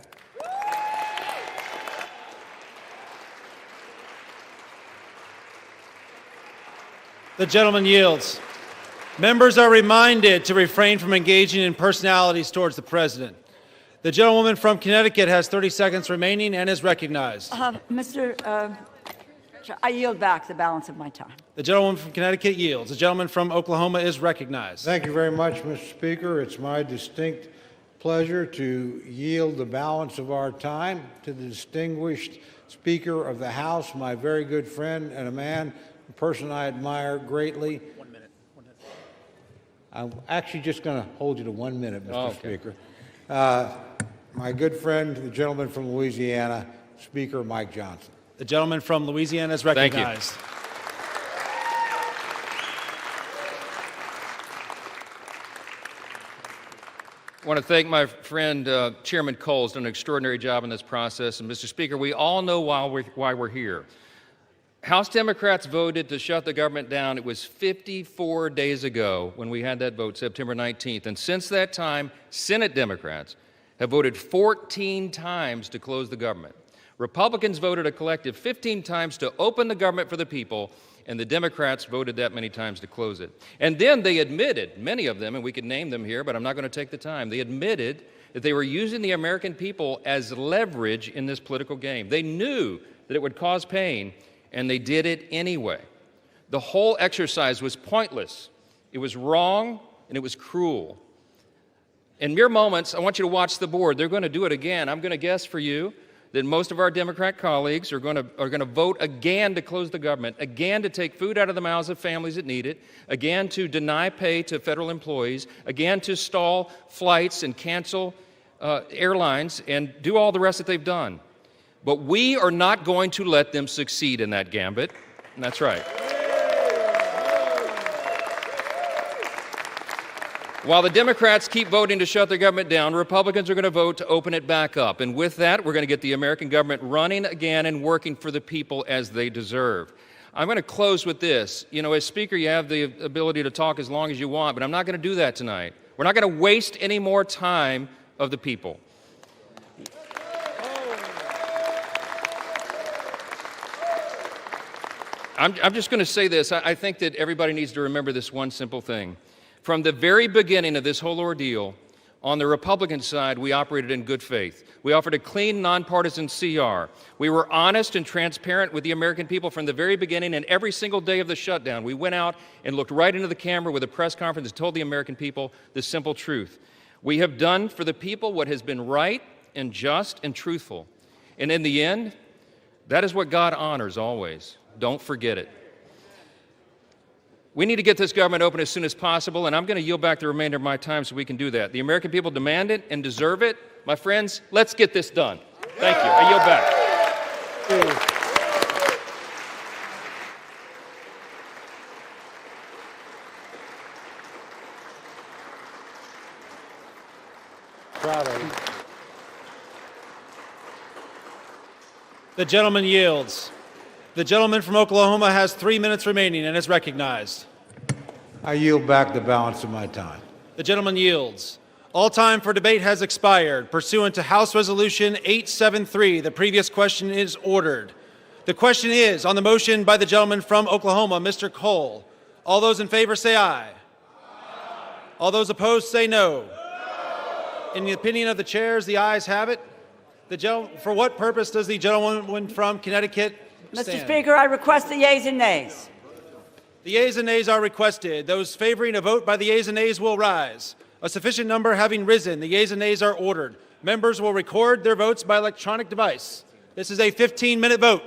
The gentleman yields. Members are reminded to refrain from engaging in personalities towards the president. The gentlewoman from Connecticut has 30 seconds remaining and is recognized.
I yield back the balance of my time.
The gentlewoman from Connecticut yields. The gentleman from Oklahoma is recognized.
Thank you very much, Mr. Speaker. It's my distinct pleasure to yield the balance of our time to the distinguished Speaker of the House, my very good friend and a person I admire greatly.
1 minute.
I'm actually just going to hold you to 1 minute, Mr.
Okay.
Speaker. My good friend, the gentleman from Louisiana, Speaker Mike Johnson.
The gentleman from Louisiana is recognized.
I want to thank my friend Chairman Cole. Has done an extraordinary job in this process. And Mr. Speaker, we all know why we're here. House Democrats voted to shut the government down. It was 54 days ago when we had that vote, September 19th. And since that time, Senate Democrats have voted 14 times to close the government. Republicans voted a collective 15 times to open the government for the people, and the Democrats voted that many times to close it. And then they admitted, many of them, and we could name them here, but I'm not going to take the time, they admitted that they were using the American people as leverage in this political game. They knew that it would cause pain, and they did it anyway. The whole exercise was pointless. It was wrong, and it was cruel. In mere moments, I want you to watch the board. They're going to do it again. I'm going to guess for you that most of our Democrat colleagues are going to vote again to close the government, again to take food out of the mouths of families that need it, again to deny pay to federal employees, again to stall flights and cancel airlines and do all the rest that they've done. But we are not going to let them succeed in that gambit, and that's right. While the Democrats keep voting to shut their government down, Republicans are going to vote to open it back up. And with that, we're going to get the American government running again and working for the people as they deserve. I'm going to close with this. You know, as Speaker, you have the ability to talk as long as you want, but I'm not going to do that tonight. We're not going to waste any more time of the people. I'm just going to say this. I think that everybody needs to remember this one simple thing. From the very beginning of this whole ordeal, on the Republican side, we operated in good faith. We offered a clean, nonpartisan CR. We were honest and transparent with the American people from the very beginning, and every single day of the shutdown, we went out and looked right into the camera with a press conference and told the American people the simple truth. We have done for the people what has been right and just and truthful. And in the end, that is what God honors always. Don't forget it. We need to get this government open as soon as possible, and I'm going to yield back the remainder of my time so we can do that. The American people demand it and deserve it. My friends, let's get this done. Thank you. I yield back.
Proud of you.
The gentleman yields. The gentleman from Oklahoma has 3 minutes remaining and is recognized.
I yield back the balance of my time.
The gentleman yields. All time for debate has expired. Pursuant to House Resolution 873, the previous question is ordered. The question is on the motion by the gentleman from Oklahoma, Mr. Cole. All those in favor say aye. All those opposed say no. In the opinion of the chairs, the ayes have it. For what purpose does the gentleman from Connecticut
Mr.
stand?
Speaker, I request the yeas and nays.
The yeas and nays are requested. Those favoring a vote by the yeas and nays will rise. A sufficient number having risen, the yeas and nays are ordered. Members will record their votes by electronic device. This is a 15-minute vote.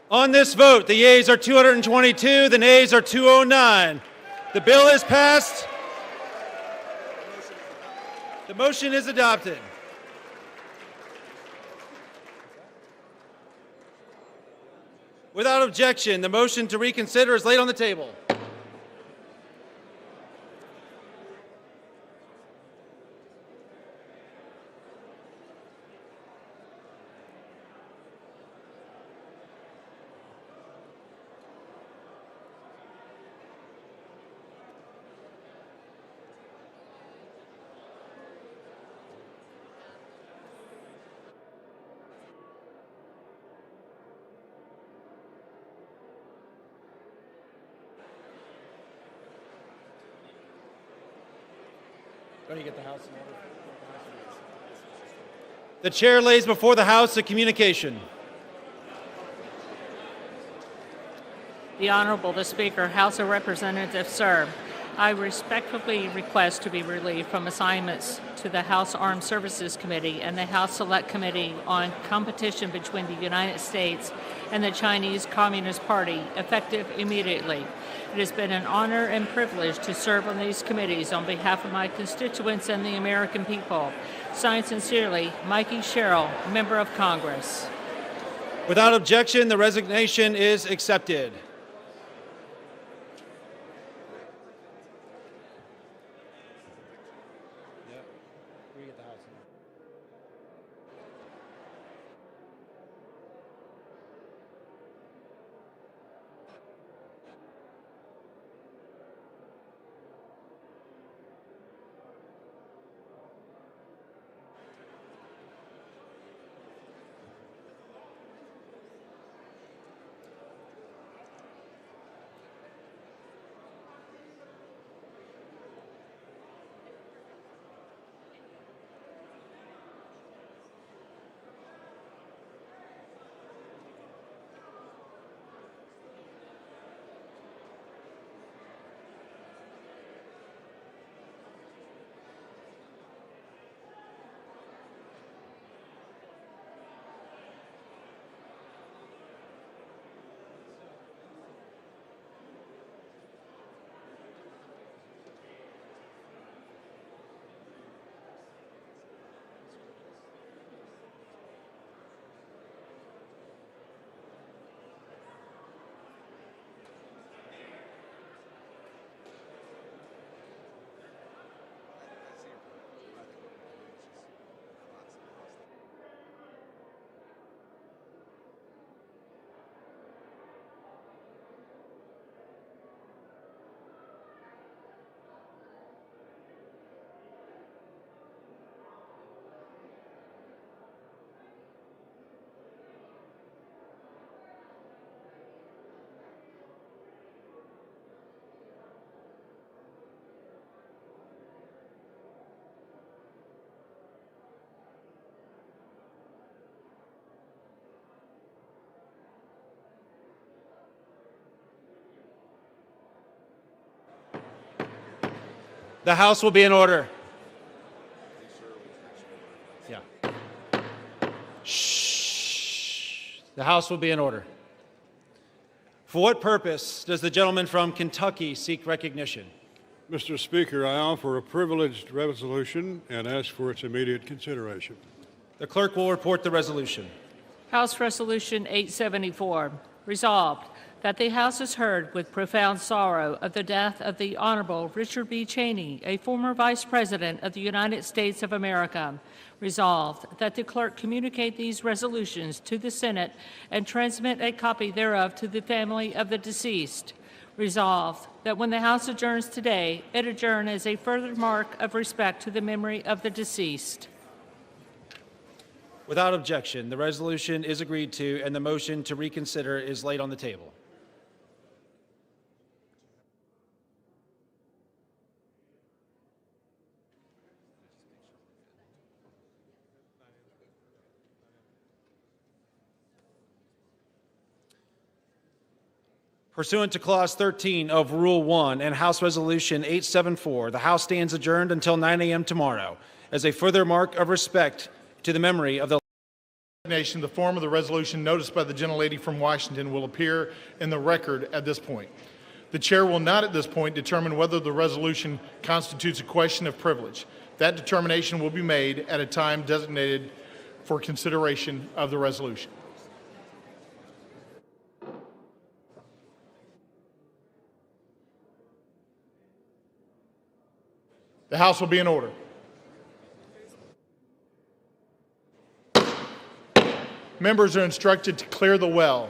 On this vote, the yeas are 222, the nays are 209. The bill is passed. The motion is adopted. Without objection, the motion to reconsider is laid on the table. The chair lays before the House a communication.
The Honorable the Speaker, House of Representatives, sir. I respectfully request to be relieved from assignments to the House Armed Services Committee and the House Select Committee on Competition between the United States and the Chinese Communist Party, effective immediately. It has been an honor and privilege to serve on these committees on behalf of my constituents and the American people. Signed sincerely, Mikey Sherrill, Member of Congress.
Without objection, the resignation is accepted. The House will be in order. Yeah. Shh. The House will be in order. For what purpose does the gentleman from Kentucky seek recognition?
Mr. Speaker, I offer a privileged resolution and ask for its immediate consideration.
The clerk will report the resolution.
House Resolution 874, resolved that the House has heard with profound sorrow of the death of the Honorable Richard B. Cheney, a former Vice President of the United States of America. Resolved that the clerk communicate these resolutions to the Senate and transmit a copy thereof to the family of the deceased. Resolved that when the House adjourns today, it adjourn as a further mark of respect to the memory of the deceased.
Without objection, the resolution is agreed to and the motion to reconsider is laid on the table. Pursuant to Clause 13 of Rule 1 and House Resolution 874, the House stands adjourned until 9 a.m. tomorrow as a further mark of respect to the memory of the
The form of the resolution noticed by the gentlelady from Washington will appear in the record at this point. The chair will not at this point determine whether the resolution constitutes a question of privilege. That determination will be made at a time designated for consideration of the resolution. The House will be in order. Members are instructed to clear the well.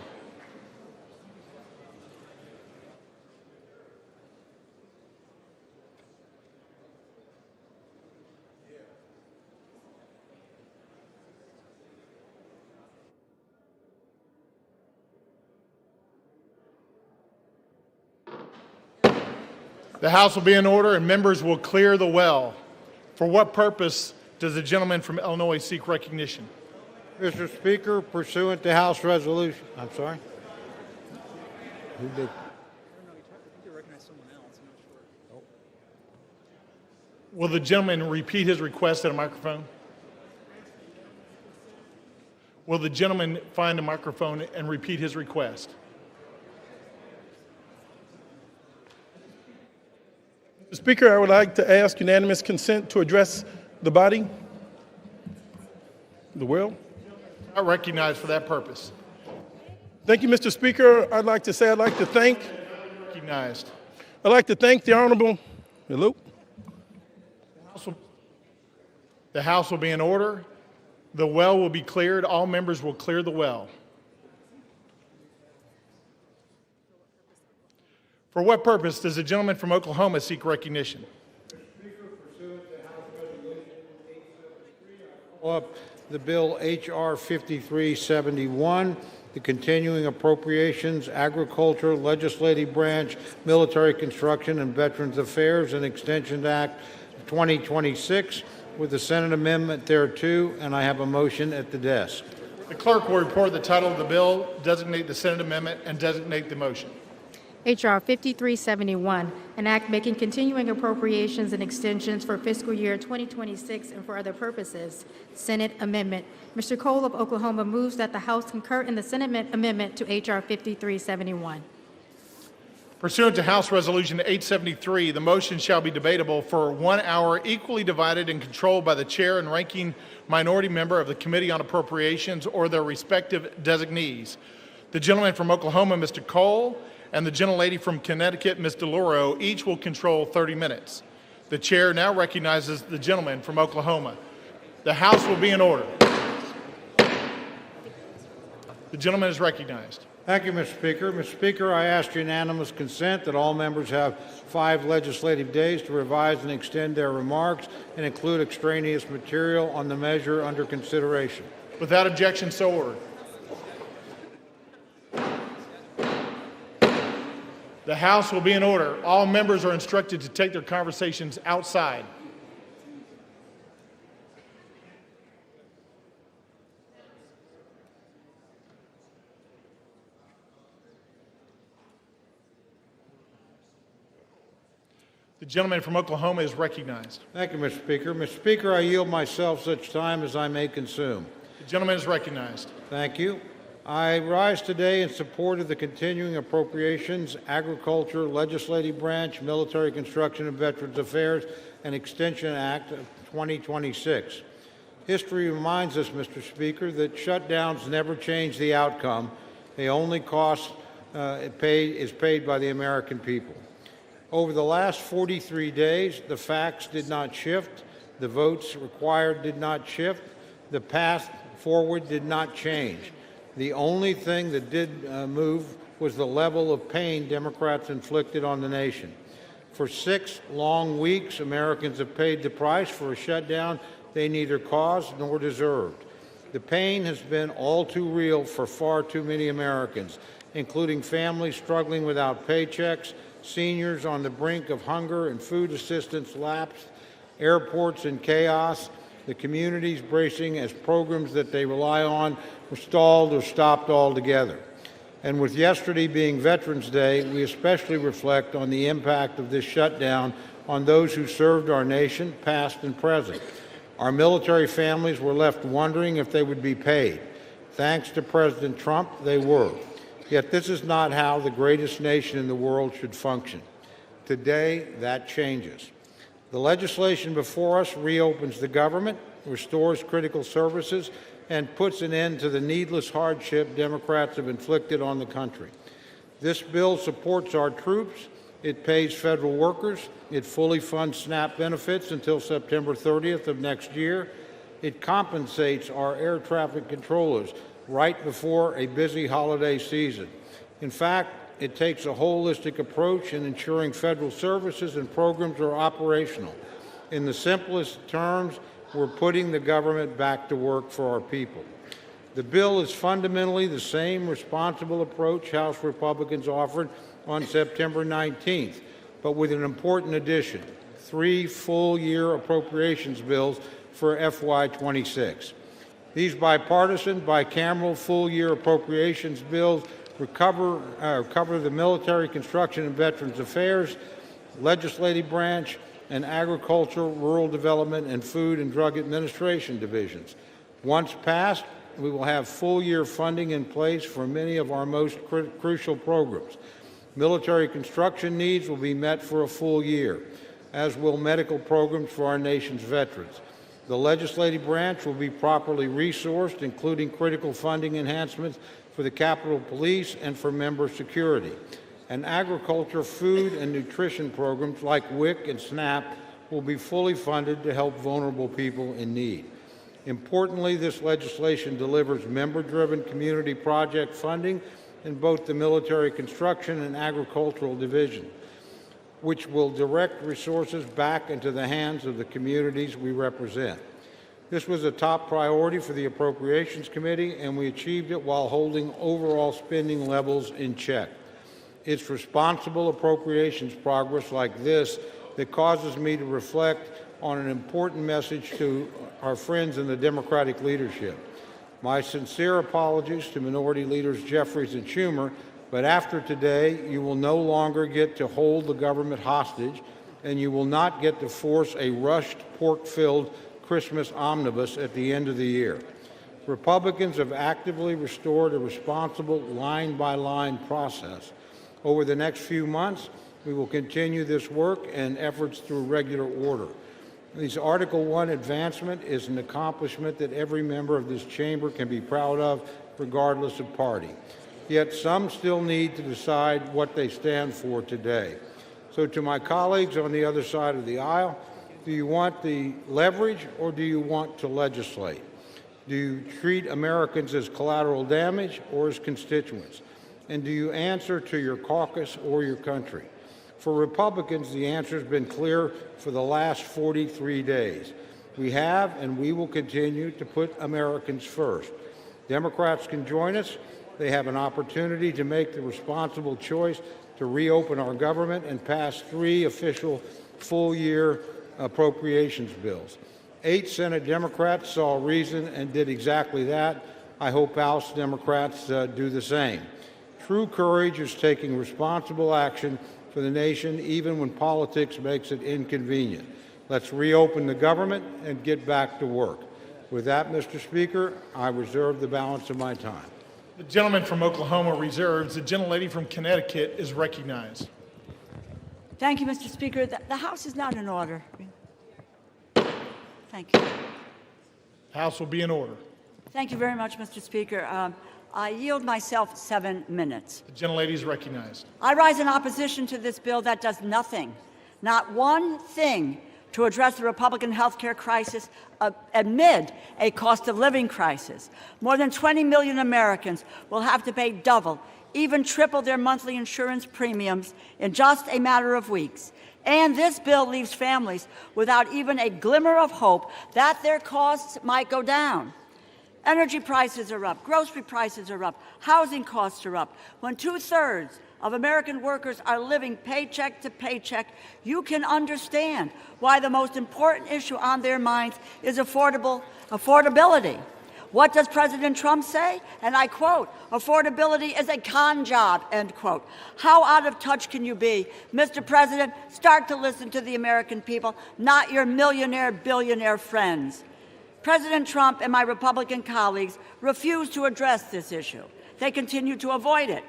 The House will be in order and members will clear the well. For what purpose does the gentleman from Illinois seek recognition?
Mr. Speaker, pursuant to House Resolution, I'm sorry? Who did?
Will the gentleman repeat his request at a microphone? Will the gentleman find a microphone and repeat his request?
Mr. Speaker, I would like to ask unanimous consent to address the body, the world.
Not recognized for that purpose.
Thank you, Mr. Speaker. I'd like to thank
Recognized.
I'd like to thank the Honorable. Hello.
The House will be in order. The well will be cleared. All members will clear the well. For what purpose does the gentleman from Oklahoma seek recognition?
Up the bill H.R. 5371, the continuing appropriations, agriculture, legislative branch, military construction, and Veterans Affairs and Extension Act 2026 with the Senate amendment thereto, and I have a motion at the desk.
The clerk will report the title of the bill, designate the Senate amendment, and designate the motion.
H.R. 5371, an act making continuing appropriations and extensions for fiscal year 2026 and for other purposes. Senate amendment. Mr. Cole of Oklahoma moves that the House concur in the Senate amendment to H.R. 5371.
Pursuant to House Resolution 873, the motion shall be debatable for 1 hour, equally divided and controlled by the chair and ranking minority member of the Committee on Appropriations or their respective designees. The gentleman from Oklahoma, Mr. Cole, and the gentlelady from Connecticut, Ms. DeLauro, each will control 30 minutes. The chair now recognizes the gentleman from Oklahoma. The House will be in order. The gentleman is recognized.
Thank you, Mr. Speaker. Mr. Speaker, I ask unanimous consent that all members have 5 legislative days to revise and extend their remarks and include extraneous material on the measure under consideration.
Without objection, so ordered. The House will be in order. All members are instructed to take their conversations outside. The gentleman from Oklahoma is recognized.
Thank you, Mr. Speaker. Mr. Speaker, I yield myself such time as I may consume.
The gentleman is recognized.
Thank you. I rise today in support of the continuing appropriations, agriculture, legislative branch, military construction and Veterans Affairs, and Extension Act of 2026. History reminds us, Mr. Speaker, that shutdowns never change the outcome. The only cost is paid by the American people. Over the last 43 days, the facts did not shift, the votes required did not shift, the path forward did not change. The only thing that did move was the level of pain Democrats inflicted on the nation. For 6 long weeks, Americans have paid the price for a shutdown they neither caused nor deserved. The pain has been all too real for far too many Americans, including families struggling without paychecks, seniors on the brink of hunger and food assistance lapse, airports in chaos, the communities bracing as programs that they rely on were stalled or stopped altogether. And with yesterday being Veterans Day, we especially reflect on the impact of this shutdown on those who served our nation, past and present. Our military families were left wondering if they would be paid. Thanks to President Trump, they were. Yet this is not how the greatest nation in the world should function. Today, that changes. The legislation before us reopens the government, restores critical services, and puts an end to the needless hardship Democrats have inflicted on the country. This bill supports our troops. It pays federal workers. It fully funds SNAP benefits until September 30th of next year. It compensates our air traffic controllers right before a busy holiday season. In fact, it takes a holistic approach in ensuring federal services and programs are operational. In the simplest terms, we're putting the government back to work for our people. The bill is fundamentally the same responsible approach House Republicans offered on September 19th, but with an important addition: 3 full-year appropriations bills for FY26. These bipartisan, bicameral full-year appropriations bills cover the Military, Construction, and Veterans Affairs, Legislative Branch, and Agriculture, Rural Development, and Food and Drug Administration divisions. Once passed, we will have full-year funding in place for many of our most crucial programs. Military construction needs will be met for a full year, as will medical programs for our nation's veterans. The legislative branch will be properly resourced, including critical funding enhancements for the Capitol Police and for member security. And agriculture, food, and nutrition programs like WIC and SNAP will be fully funded to help vulnerable people in need. Importantly, this legislation delivers member-driven community project funding in both the military construction and agricultural division, which will direct resources back into the hands of the communities we represent. This was a top priority for the Appropriations Committee, and we achieved it while holding overall spending levels in check. It's responsible appropriations progress like this that causes me to reflect on an important message to our friends in the Democratic leadership. My sincere apologies to Minority Leaders Jeffries and Schumer, but after today, you will no longer get to hold the government hostage, and you will not get to force a rushed, pork-filled Christmas omnibus at the end of the year. Republicans have actively restored a responsible line-by-line process. Over the next few months, we will continue this work and efforts through regular order. This Article 1 advancement is an accomplishment that every member of this chamber can be proud of, regardless of party. Yet some still need to decide what they stand for today. So to my colleagues on the other side of the aisle, do you want the leverage or do you want to legislate? Do you treat Americans as collateral damage or as constituents? And do you answer to your caucus or your country? For Republicans, the answer has been clear for the last 43 days. We have and we will continue to put Americans first. Democrats can join us. They have an opportunity to make the responsible choice to reopen our government and pass 3 official full-year appropriations bills. 8 Senate Democrats saw reason and did exactly that. I hope House Democrats do the same. True courage is taking responsible action for the nation, even when politics makes it inconvenient. Let's reopen the government and get back to work. With that, Mr. Speaker, I reserve the balance of my time.
The gentleman from Oklahoma reserves. The gentlelady from Connecticut is recognized.
Thank you, Mr. Speaker. The House is not in order. Thank you.
The House will be in order.
Thank you very much, Mr. Speaker. I yield myself 7 minutes.
The gentlelady is recognized.
I rise in opposition to this bill that does nothing, not one thing, to address the Republican health care crisis amid a cost of living crisis. More than 20 million Americans will have to pay double, even triple their monthly insurance premiums in just a matter of weeks. And this bill leaves families without even a glimmer of hope that their costs might go down. Energy prices are up, grocery prices are up, housing costs are up. When 2/3 of American workers are living paycheck to paycheck, you can understand why the most important issue on their minds is affordability. What does President Trump say? And I quote, "Affordability is a con job," end quote. How out of touch can you be? Mr. President, start to listen to the American people, not your millionaire, billionaire friends. President Trump and my Republican colleagues refused to address this issue. They continued to avoid it.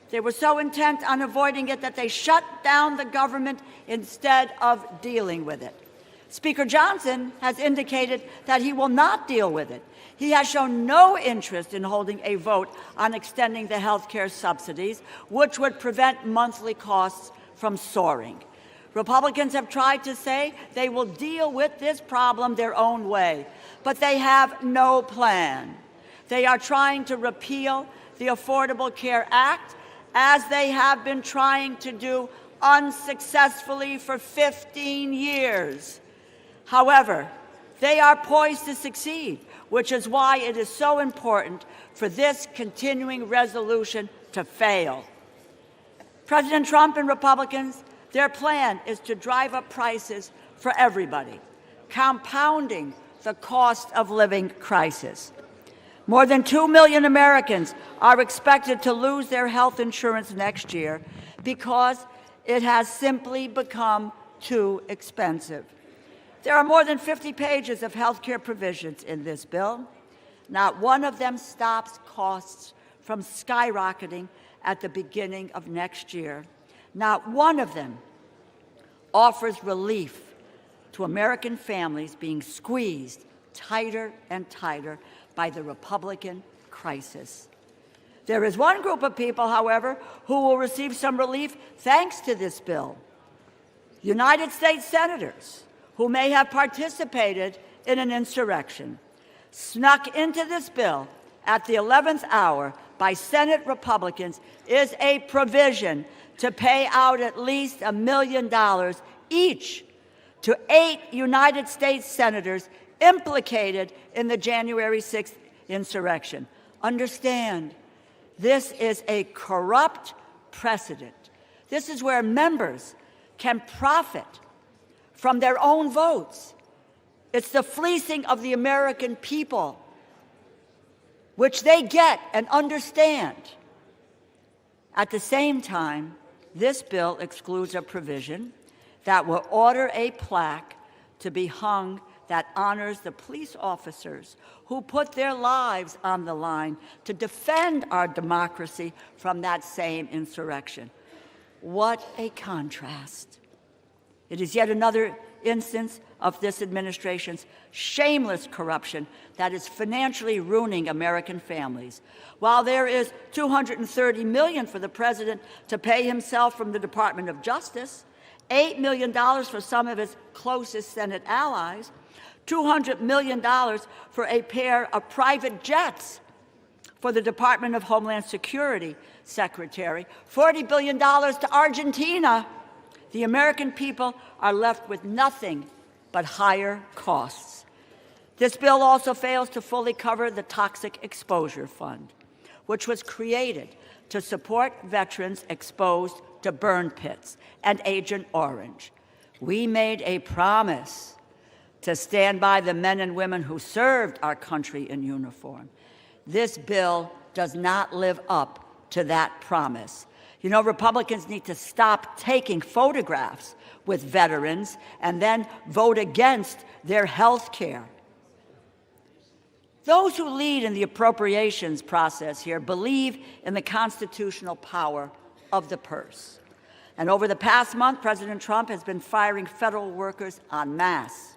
They were so intent on avoiding it that they shut down the government instead of dealing with it. Speaker Johnson has indicated that he will not deal with it. He has shown no interest in holding a vote on extending the health care subsidies, which would prevent monthly costs from soaring. Republicans have tried to say they will deal with this problem their own way, but they have no plan. They are trying to repeal the Affordable Care Act, as they have been trying to do unsuccessfully for 15 years. However, they are poised to succeed, which is why it is so important for this continuing resolution to fail. President Trump and Republicans, their plan is to drive up prices for everybody, compounding the cost of living crisis. More than 2 million Americans are expected to lose their health insurance next year because it has simply become too expensive. There are more than 50 pages of health care provisions in this bill. Not one of them stops costs from skyrocketing at the beginning of next year. Not one of them offers relief to American families being squeezed tighter and tighter by the Republican crisis. There is one group of people, however, who will receive some relief thanks to this bill. United States senators who may have participated in an insurrection, snuck into this bill at the 11th hour by Senate Republicans, is a provision to pay out at least $1 million each to 8 United States senators implicated in the January 6th insurrection. Understand, this is a corrupt precedent. This is where members can profit from their own votes. It's the fleecing of the American people, which they get and understand. At the same time, this bill excludes a provision that will order a plaque to be hung that honors the police officers who put their lives on the line to defend our democracy from that same insurrection. What a contrast. It is yet another instance of this administration's shameless corruption that is financially ruining American families. While there is $230 million for the president to pay himself from the Department of Justice, $8 million for some of his closest Senate allies, $200 million for a pair of private jets for the Department of Homeland Security Secretary, $40 billion to Argentina, the American people are left with nothing but higher costs. This bill also fails to fully cover the Toxic Exposure Fund, which was created to support veterans exposed to burn pits and Agent Orange. We made a promise to stand by the men and women who served our country in uniform. This bill does not live up to that promise. You know, Republicans need to stop taking photographs with veterans and then vote against their health care. Those who lead in the appropriations process here believe in the constitutional power of the purse. And over the past month, President Trump has been firing federal workers en masse.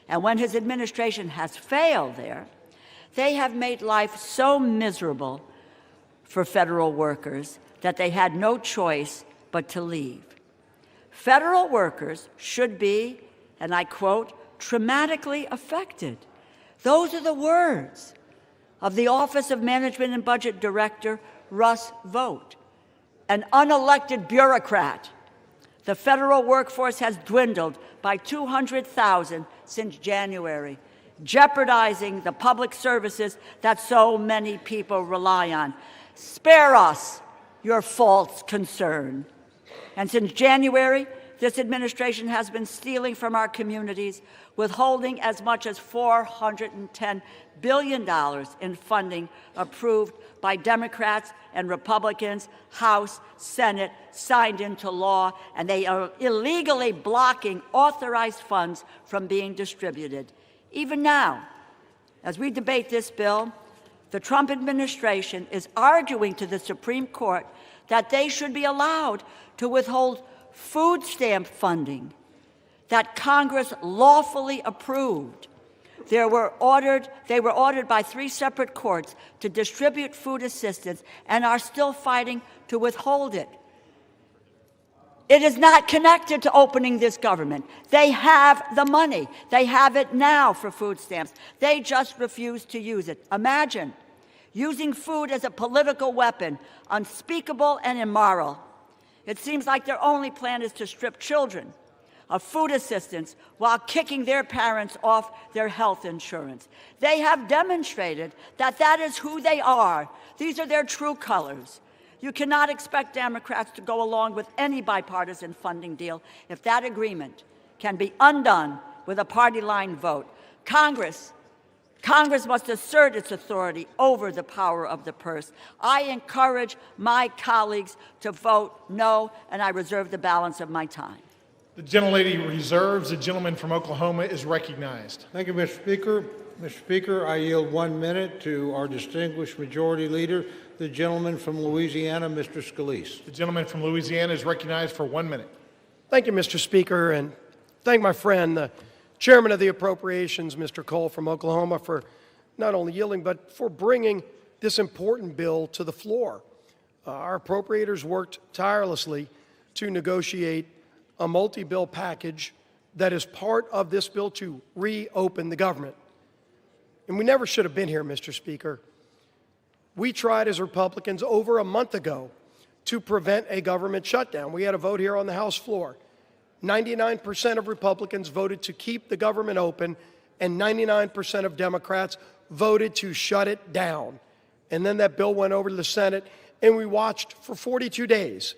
And when his administration has failed there, they have made life so miserable for federal workers that they had no choice but to leave. Federal workers should be, and I quote, traumatically affected. Those are the words of the Office of Management and Budget Director Russ Vought, an unelected bureaucrat. The federal workforce has dwindled by 200,000 since January, jeopardizing the public services that so many people rely on. Spare us your false concern. And since January, this administration has been stealing from our communities, withholding as much as $410 billion in funding approved by Democrats and Republicans, House, Senate, signed into law, and they are illegally blocking authorized funds from being distributed. Even now, As we debate this bill, the Trump administration is arguing to the Supreme Court that they should be allowed to withhold food stamp funding that Congress lawfully approved. They were ordered by 3 separate courts to distribute food assistance and are still fighting to withhold it. It is not connected to opening this government. They have the money. They have it now for food stamps. They just refuse to use it. Imagine using food as a political weapon, unspeakable and immoral. It seems like their only plan is to strip children of food assistance while kicking their parents off their health insurance. They have demonstrated that that is who they are. These are their true colors. You cannot expect Democrats to go along with any bipartisan funding deal if that agreement can be undone with a party line vote. Congress must assert its authority over the power of the purse. I encourage my colleagues to vote no, and I reserve the balance of my time.
The gentlelady reserves. The gentleman from Oklahoma is recognized.
Thank you, Mr. Speaker. Mr. Speaker, I yield 1 minute to our distinguished majority leader, the gentleman from Louisiana, Mr. Scalise.
The gentleman from Louisiana is recognized for 1 minute.
Thank you, Mr. Speaker, and thank my friend, the Chairman of the Appropriations, Mr. Cole from Oklahoma, for not only yielding, but for bringing this important bill to the floor. Our appropriators worked tirelessly to negotiate a multi-bill package that is part of this bill to reopen the government. And we never should have been here, Mr. Speaker. We tried as Republicans over a month ago to prevent a government shutdown. We had a vote here on the House floor. 99% of Republicans voted to keep the government open, and 99% of Democrats voted to shut it down. And then that bill went over to the Senate, and we watched for 42 days,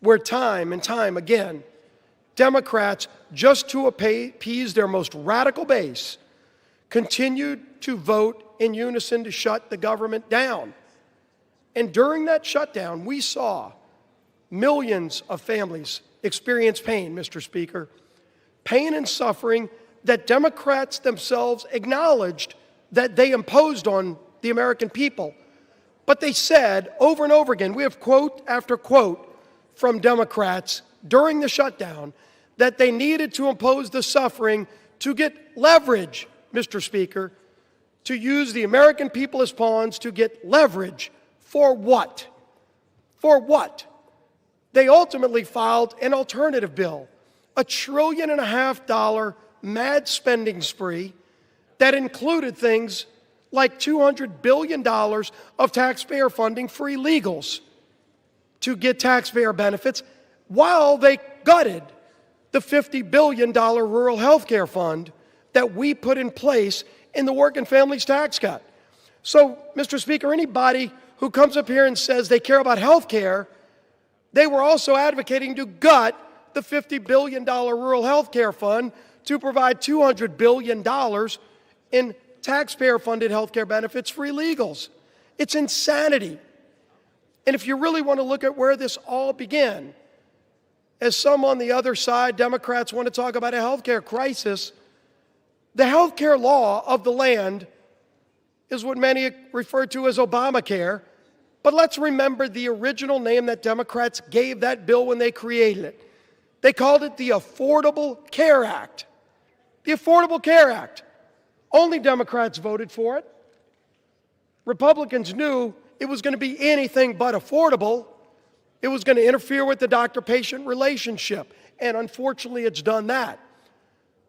where time and time again, Democrats, just to appease their most radical base, continued to vote in unison to shut the government down. And during that shutdown, we saw millions of families experience pain, Mr. Speaker, pain and suffering that Democrats themselves acknowledged that they imposed on the American people. But they said over and over again, we have quote after quote from Democrats during the shutdown, that they needed to impose the suffering to get leverage, Mr. Speaker, to use the American people as pawns to get leverage. For what? For what? They ultimately filed an alternative bill, a $1.5 trillion mad spending spree that included things like $200 billion of taxpayer funding for illegals to get taxpayer benefits, while they gutted the $50 billion rural health care fund that we put in place in the Working Families Tax Cut. So, Mr. Speaker, anybody who comes up here and says they care about health care, they were also advocating to gut the $50 billion rural health care fund to provide $200 billion in taxpayer-funded health care benefits for illegals. It's insanity. And if you really want to look at where this all began, as some on the other side, Democrats, want to talk about a health care crisis, the health care law of the land is what many refer to as Obamacare. But let's remember the original name that Democrats gave that bill when they created it. They called it the Affordable Care Act. The Affordable Care Act. Only Democrats voted for it. Republicans knew it was going to be anything but affordable. It was going to interfere with the doctor-patient relationship. And unfortunately, it's done that.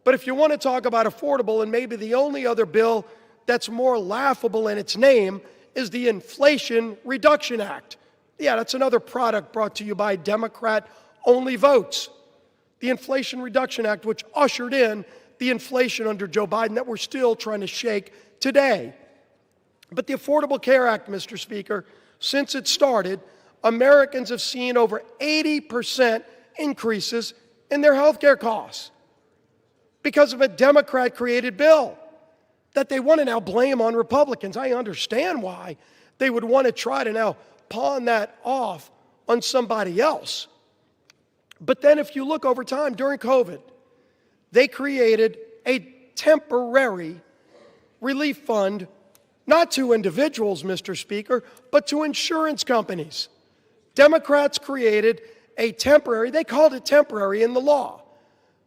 But if you want to talk about affordable, and maybe the only other bill that's more laughable in its name is the Inflation Reduction Act. Yeah, that's another product brought to you by Democrat-only votes. The Inflation Reduction Act, which ushered in the inflation under Joe Biden that we're still trying to shake today. But the Affordable Care Act, Mr. Speaker, since it started, Americans have seen over 80% increases in their health care costs because of a Democrat-created bill that they want to now blame on Republicans. I understand why they would want to try to now pawn that off on somebody else. But then if you look over time, during COVID, they created a temporary relief fund, not to individuals, Mr. Speaker, but to insurance companies. Democrats created a temporary, they called it temporary in the law,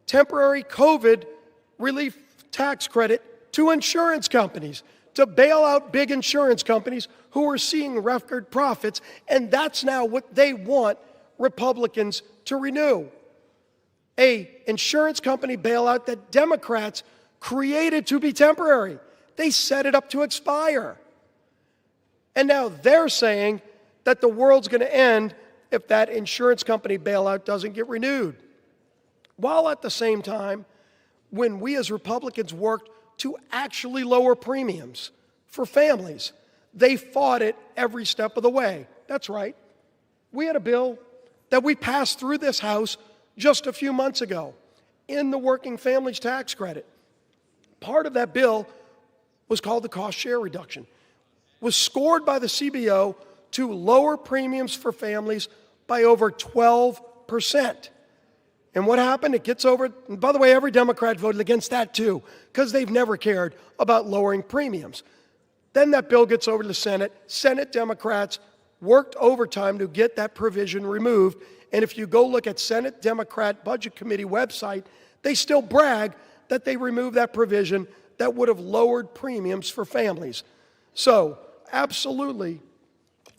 temporary COVID relief tax credit to insurance companies to bail out big insurance companies who are seeing record profits, and that's now what they want Republicans to renew. A insurance company bailout that Democrats created to be temporary. They set it up to expire. And now they're saying that the world's going to end if that insurance company bailout doesn't get renewed. While at the same time, when we as Republicans worked to actually lower premiums for families, they fought it every step of the way. That's right. We had a bill that we passed through this House just a few months ago in the Working Families Tax Credit. Part of that bill was called the cost share reduction, was scored by the CBO to lower premiums for families by over 12%. And what happened? It gets over, and by the way, every Democrat voted against that too, because they've never cared about lowering premiums. Then that bill gets over to the Senate. Senate Democrats worked overtime to get that provision removed. And if you go look at Senate Democrat Budget Committee website, they still brag that they removed that provision that would have lowered premiums for families. So, absolutely,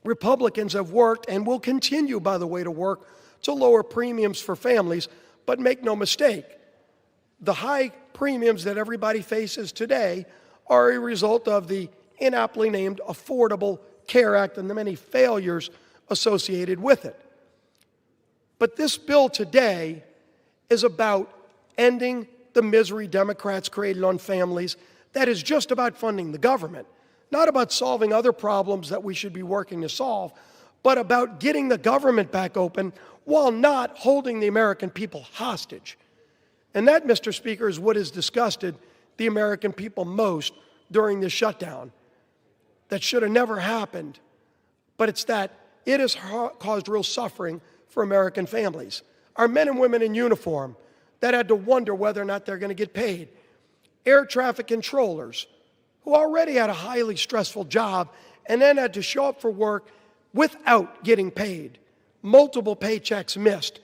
Republicans have worked and will continue, by the way, to work to lower premiums for families. But make no mistake, the high premiums that everybody faces today are a result of the inaptly named Affordable Care Act and the many failures associated with it. But this bill today is about ending the misery Democrats created on families. That is just about funding the government, not about solving other problems that we should be working to solve, but about getting the government back open while not holding the American people hostage. And that, Mr. Speaker, is what has disgusted the American people most during this shutdown. That should have never happened, but it's that it has caused real suffering for American families. Our men and women in uniform that had to wonder whether or not they're going to get paid. Air traffic controllers who already had a highly stressful job and then had to show up for work without getting paid. Multiple paychecks missed.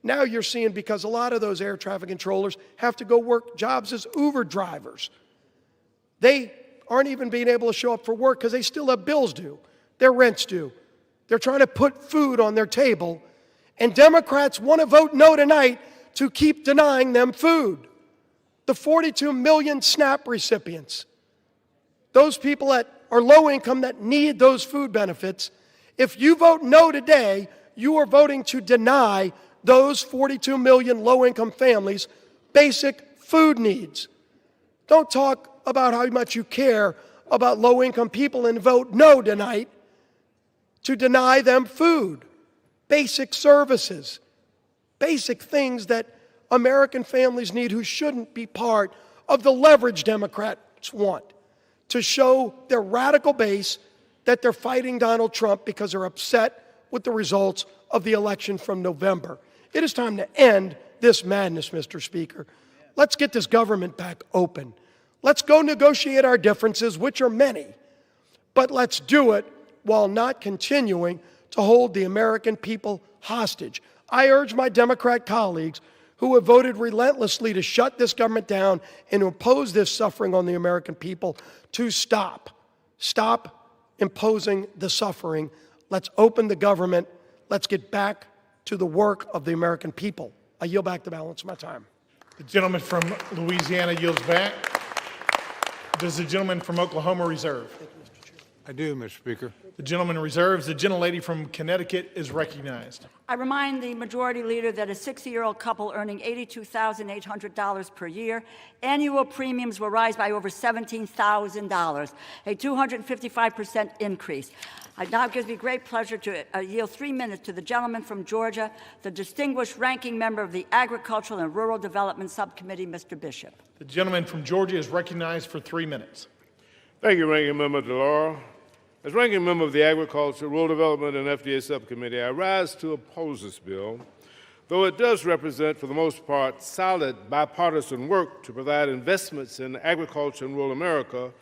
Now you're seeing, because a lot of those air traffic controllers have to go work jobs as Uber drivers. They aren't even being able to show up for work because they still have bills due, their rent's due. They're trying to put food on their table, and Democrats want to vote no tonight to keep denying them food. The 42 million SNAP recipients, those people that are low income that need those food benefits, if you vote no today, you are voting to deny those 42 million low-income families basic food needs. Don't talk about how much you care about low-income people and vote no tonight to deny them food, basic services, basic things that American families need who shouldn't be part of the leverage Democrats want to show their radical base that they're fighting Donald Trump because they're upset with the results of the election from November. It is time to end this madness, Mr. Speaker. Let's get this government back open. Let's go negotiate our differences, which are many, but let's do it while not continuing to hold the American people hostage. I urge my Democrat colleagues who have voted relentlessly to shut this government down and to impose this suffering on the American people to stop. Stop imposing the suffering. Let's open the government. Let's get back to the work of the American people. I yield back the balance of my time.
The gentleman from Louisiana yields back. Does the gentleman from Oklahoma reserve?
I do, Mr. Speaker.
The gentleman reserves. The gentlelady from Connecticut is recognized.
I remind the majority leader that a 60-year-old couple earning $82,800 per year, annual premiums will rise by over $17,000, a 255% increase. It now gives me great pleasure to yield 3 minutes to the gentleman from Georgia, the distinguished ranking member of the Agricultural and Rural Development Subcommittee, Mr. Bishop.
The gentleman from Georgia is recognized for 3 minutes.
Thank you, Ranking Member DeLauro. As Ranking Member of the Agriculture, Rural Development, and FDA Subcommittee, I rise to oppose this bill Though it does represent, for the most part, solid bipartisan work to provide investments in agriculture in rural America,